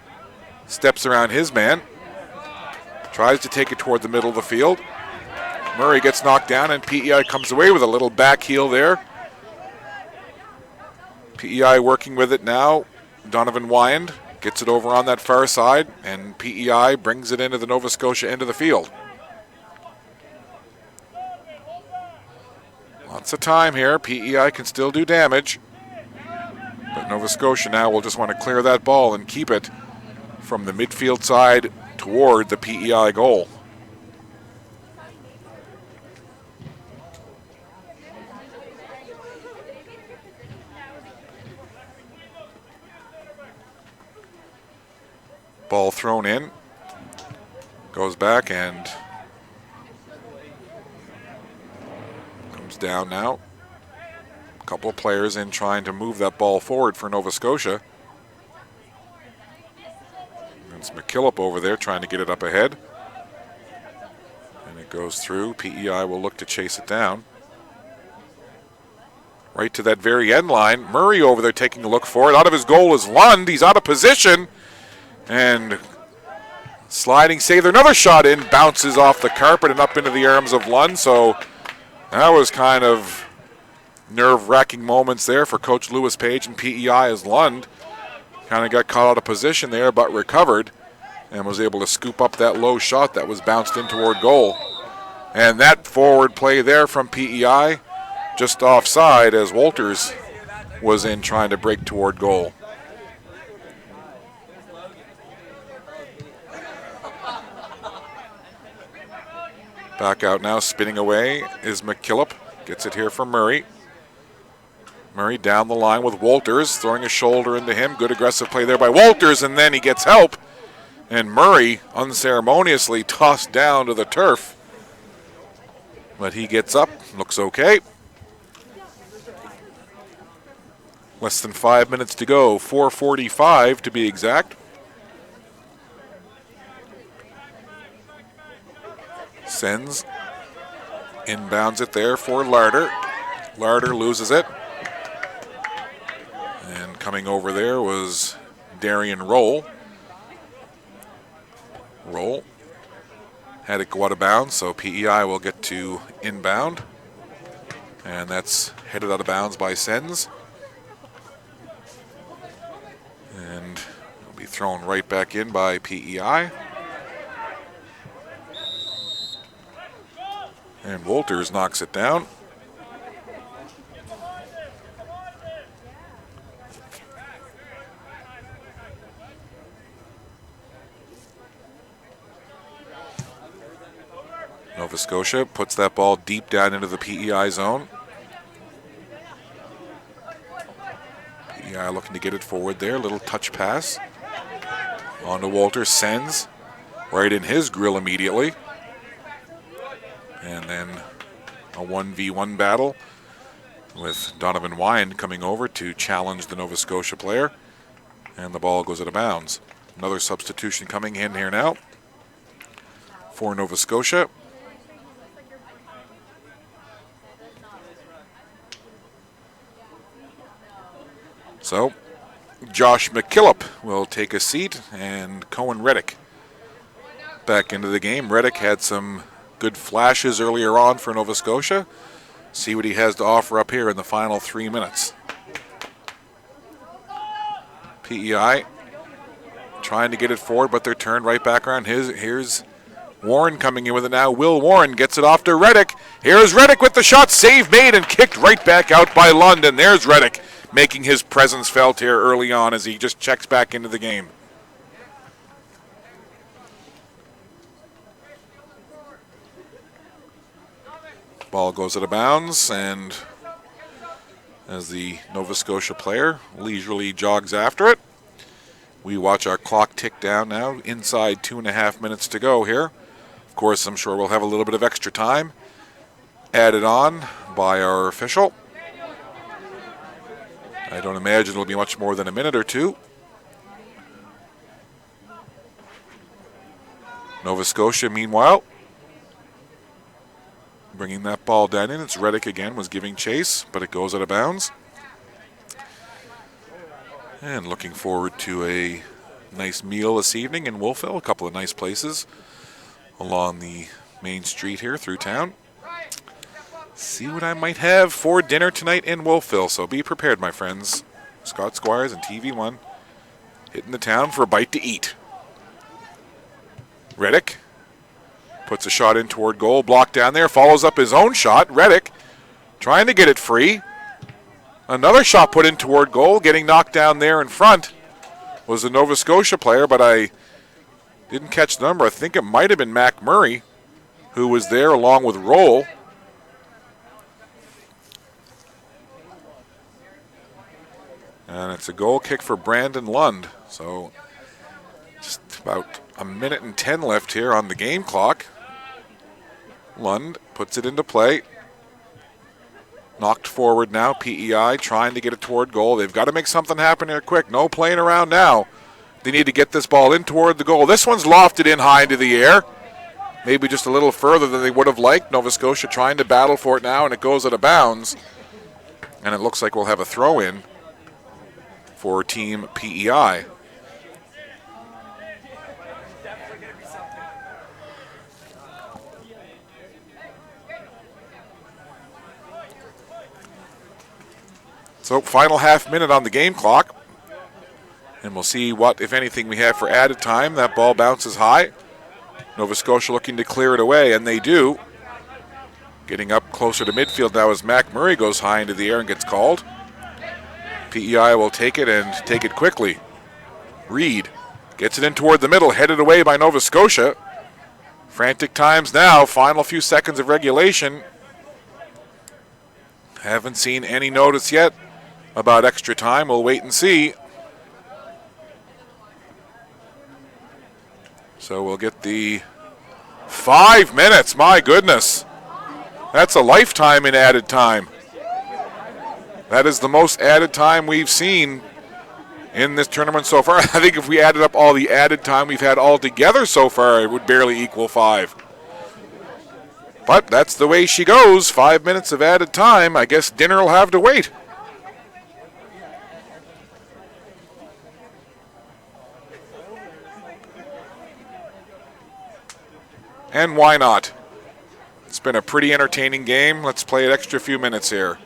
steps around his man, tries to take it toward the middle of the field. Murray gets knocked down, and PEI comes away with a little back heel there. PEI working with it now. Donovan Wyand gets it over on that far side, and PEI brings it into the Nova Scotia end of the field. Lots of time here. PEI can still do damage, but Nova Scotia now will just want to clear that ball and keep it from the midfield side toward the PEI goal. Ball thrown in, goes back and comes down now. A couple of players in trying to move that ball forward for Nova Scotia. It's McKillop over there trying to get it up ahead. And it goes through. PEI will look to chase it down. Right to that very end line. Murray over there taking a look for it. Out of his goal is Lund. He's out of position. And sliding save there. Another shot in. Bounces off the carpet and up into the arms of Lund. So that was kind of nerve-wracking moments there for Coach Lewis Page and PEI as Lund kind of got caught out of position there but recovered and was able to scoop up that low shot that was bounced in toward goal. And that forward play there from PEI just offside as Walters was in trying to break toward goal. Back out now, spinning away is McKillop. Gets it here for Murray. Murray down the line with Walters, throwing a shoulder into him. Good aggressive play there by Walters, and then he gets help. And Murray unceremoniously tossed down to the turf. But he gets up, looks okay. Less than 5 minutes to go, 4:45 to be exact. Sends, inbounds it there for Larder. Larder loses it. And coming over there was Darian Roll. Roll had it go out of bounds, so PEI will get to inbound. And that's headed out of bounds by Sens. And it'll be thrown right back in by PEI. And Walters knocks it down. Nova Scotia puts that ball deep down into the PEI zone. PEI looking to get it forward there. Little touch pass. On to Walters. Sends right in his grill immediately. And then a 1v1 battle with Donovan Wyand coming over to challenge the Nova Scotia player. And the ball goes out of bounds. Another substitution coming in here now for Nova Scotia. So, Josh McKillop will take a seat, and Cohen Reddick back into the game. Reddick had some good flashes earlier on for Nova Scotia. See what he has to offer up here in the final 3 minutes. PEI trying to get it forward, but they're turned right back around. Here's Warren coming in with it now. Will Warren gets it off to Reddick. Here's Reddick with the shot. Save made and kicked right back out by London. There's Reddick making his presence felt here early on as he just checks back into the game. Ball goes out of bounds, and as the Nova Scotia player leisurely jogs after it, we watch our clock tick down now. Inside 2.5 minutes to go here. Of course, I'm sure we'll have a little bit of extra time added on by our official. I don't imagine it'll be much more than a minute or two. Nova Scotia, meanwhile, bringing that ball down in. It's Reddick again, was giving chase, but it goes out of bounds. And looking forward to a nice meal this evening in Wolfville. A couple of nice places along the main street here through town. See what I might have for dinner tonight in Wolfville, so be prepared, my friends. Scott Squires and TV1 hitting the town for a bite to eat. Reddick puts a shot in toward goal, blocked down there, follows up his own shot. Reddick trying to get it free. Another shot put in toward goal, getting knocked down there in front was the Nova Scotia player, but I didn't catch the number. I think it might have been Mac Murray who was there along with Roll. And it's a goal kick for Brandon Lund. So just about a minute and 10 left here on the game clock. Lund puts it into play. Knocked forward now. PEI trying to get it toward goal. They've got to make something happen here quick. No playing around now. They need to get this ball in toward the goal. This one's lofted in high into the air. Maybe just a little further than they would have liked. Nova Scotia trying to battle for it now, and it goes out of bounds. And it looks like we'll have a throw-in for Team PEI. So final half minute on the game clock. And we'll see what, if anything, we have for added time. That ball bounces high. Nova Scotia looking to clear it away, and they do. Getting up closer to midfield now as Mac Murray goes high into the air and gets called. PEI will take it and take it quickly. Reed gets it in toward the middle, headed away by Nova Scotia. Frantic times now, final few seconds of regulation. Haven't seen any notice yet about extra time. We'll wait and see. So we'll get the 5 minutes. My goodness. That's a lifetime in added time. That is the most added time we've seen in this tournament so far. I think if we added up all the added time we've had all together so far, it would barely equal 5. But that's the way she goes. 5 minutes of added time. I guess dinner will have to wait. And why not? It's been a pretty entertaining game. Let's play an extra few minutes here.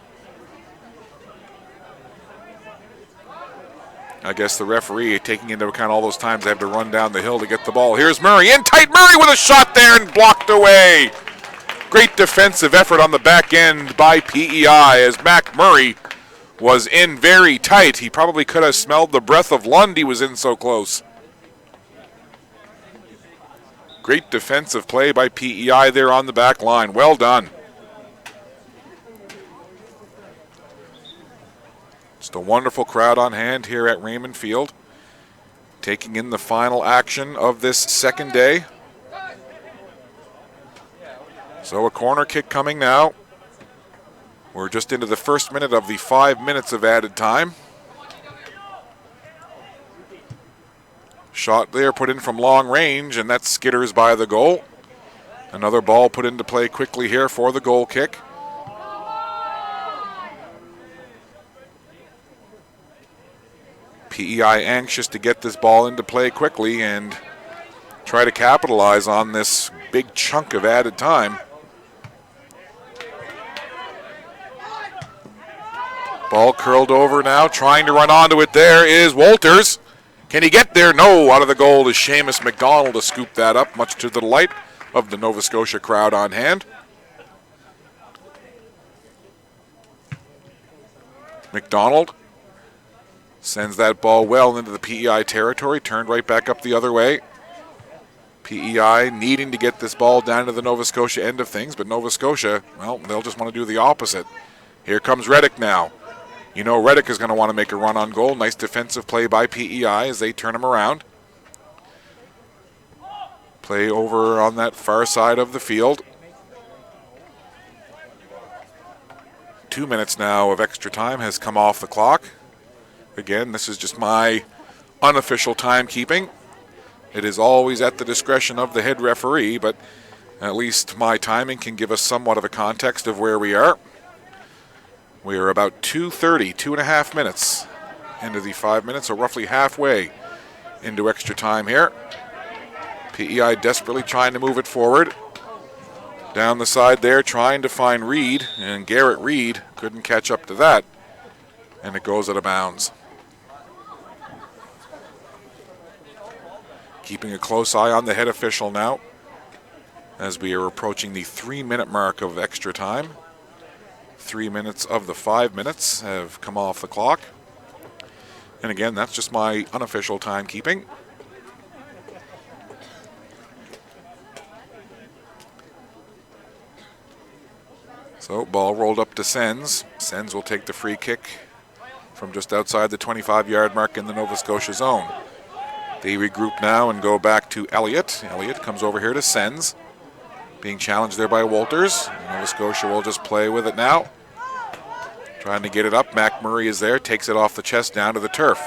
I guess the referee taking into account all those times they have to run down the hill to get the ball. Here's Murray, in tight. Murray with a shot there and blocked away. Great defensive effort on the back end by PEI as Mac Murray was in very tight. He probably could have smelled the breath of Lund. He was in so close. Great defensive play by PEI there on the back line. Well done. Just a wonderful crowd on hand here at Raymond Field, taking in the final action of this second day. So a corner kick coming now. We're just into the first minute of the 5 minutes of added time. Shot there put in from long range, and that skitters by the goal. Another ball put into play quickly here for the goal kick. PEI anxious to get this ball into play quickly and try to capitalize on this big chunk of added time. Ball curled over now, trying to run onto it. There is Walters. Can he get there? No, out of the goal is Seamus McDonald to scoop that up, much to the delight of the Nova Scotia crowd on hand. McDonald sends that ball well into the PEI territory, turned right back up the other way. PEI needing to get this ball down to the Nova Scotia end of things, but Nova Scotia, well, they'll just want to do the opposite. Here comes Reddick now. You know Reddick is going to want to make a run on goal. Nice defensive play by PEI as they turn him around. Play over on that far side of the field. 2 minutes now of extra time has come off the clock. Again, this is just my unofficial timekeeping. It is always at the discretion of the head referee, but at least my timing can give us somewhat of a context of where we are. We are about 2:30, 2.5 minutes into the 5 minutes, or roughly halfway into extra time here. PEI desperately trying to move it forward. Down the side there, trying to find Reed, and Garrett Reed couldn't catch up to that, and it goes out of bounds. Keeping a close eye on the head official now as we are approaching the 3-minute mark of extra time. 3 minutes of the 5 minutes have come off the clock. And again, that's just my unofficial timekeeping. So ball rolled up to Sens. Sens will take the free kick from just outside the 25-yard mark in the Nova Scotia zone. They regroup now and go back to Elliott. Elliott comes over here to Sens, being challenged there by Walters. Nova Scotia will just play with it now. Trying to get it up. Mac Murray is there, takes it off the chest down to the turf.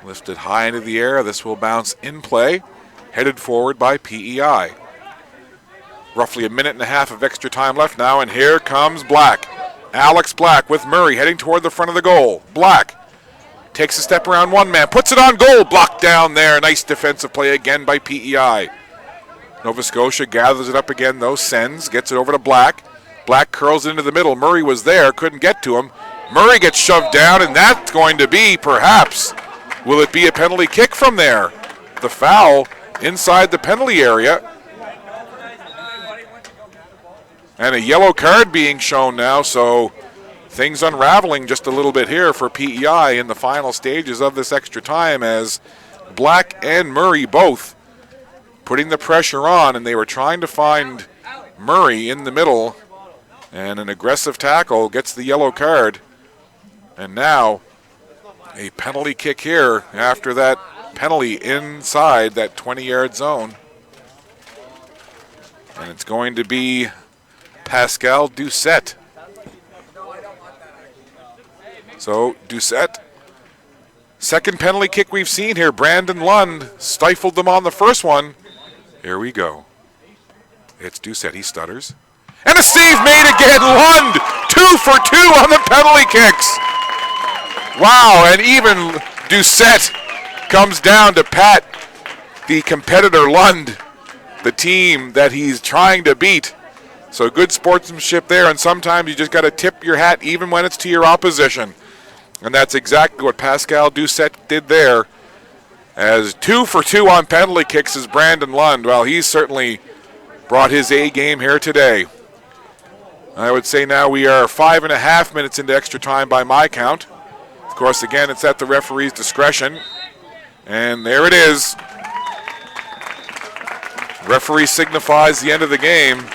Lifted high into the air. This will bounce in play, headed forward by PEI. Roughly a minute and a half of extra time left now, and here comes Black. Alex Black with Murray heading toward the front of the goal. Black takes a step around one man, puts it on goal, blocked down there. Nice defensive play again by PEI. Nova Scotia gathers it up again though. Sens gets it over to Black. Black curls it into the middle. Murray was there, couldn't get to him. Murray gets shoved down, and that's going to be, perhaps, will it be a penalty kick from there? The foul inside the penalty area. And a yellow card being shown now, so things unraveling just a little bit here for PEI in the final stages of this extra time as Black and Murray both putting the pressure on, and they were trying to find Murray in the middle, and an aggressive tackle gets the yellow card. And now a penalty kick here after that penalty inside that 20-yard zone. And it's going to be Pascal Doucette. So Doucette, second penalty kick we've seen here. Brandon Lund stifled them on the first one. Here we go. It's Doucette, he stutters. And a save made again. Lund, 2 for 2 on the penalty kicks. Wow, and even Doucette comes down to pat the competitor Lund, the team that he's trying to beat. So good sportsmanship there, and sometimes you just got to tip your hat even when it's to your opposition. And that's exactly what Pascal Doucette did there. As 2 for 2 on penalty kicks is Brandon Lund. Well, he's certainly brought his A game here today. I would say now we are 5.5 minutes into extra time by my count. Of course, again, it's at the referee's discretion. And there it is. Referee signifies the end of the game.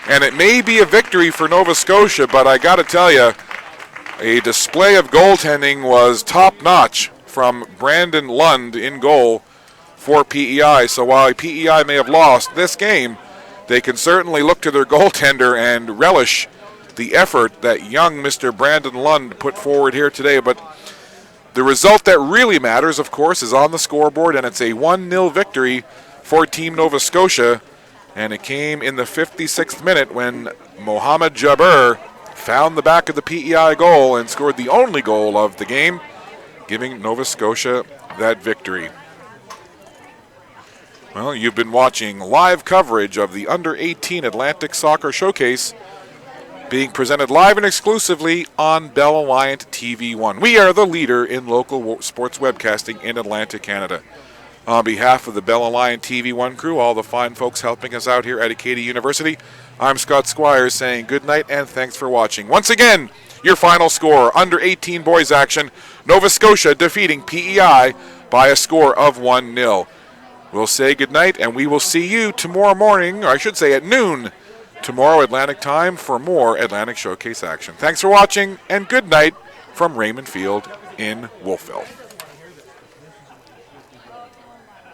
And it may be a victory for Nova Scotia, but I got to tell you, a display of goaltending was top-notch from Brandon Lund in goal for PEI. So while PEI may have lost this game, they can certainly look to their goaltender and relish the effort that young Mr. Brandon Lund put forward here today. But the result that really matters, of course, is on the scoreboard, and it's a 1-0 victory for Team Nova Scotia. And it came in the 56th minute when Mohamed Jabber found the back of the PEI goal and scored the only goal of the game, giving Nova Scotia that victory. Well, you've been watching live coverage of the Under-18 Atlantic Soccer Showcase being presented live and exclusively on Bell Alliant TV1. We are the leader in local sports webcasting in Atlantic Canada. On behalf of the Bell Alliant TV1 crew, all the fine folks helping us out here at Acadia University, I'm Scott Squires saying good night and thanks for watching. Once again, your final score, Under-18 boys action, Nova Scotia defeating PEI by a score of 1-0. We'll say good night, and we will see you tomorrow morning, or I should say at noon, tomorrow Atlantic time for more Atlantic Showcase action. Thanks for watching, and good night from Raymond Field in Wolfville.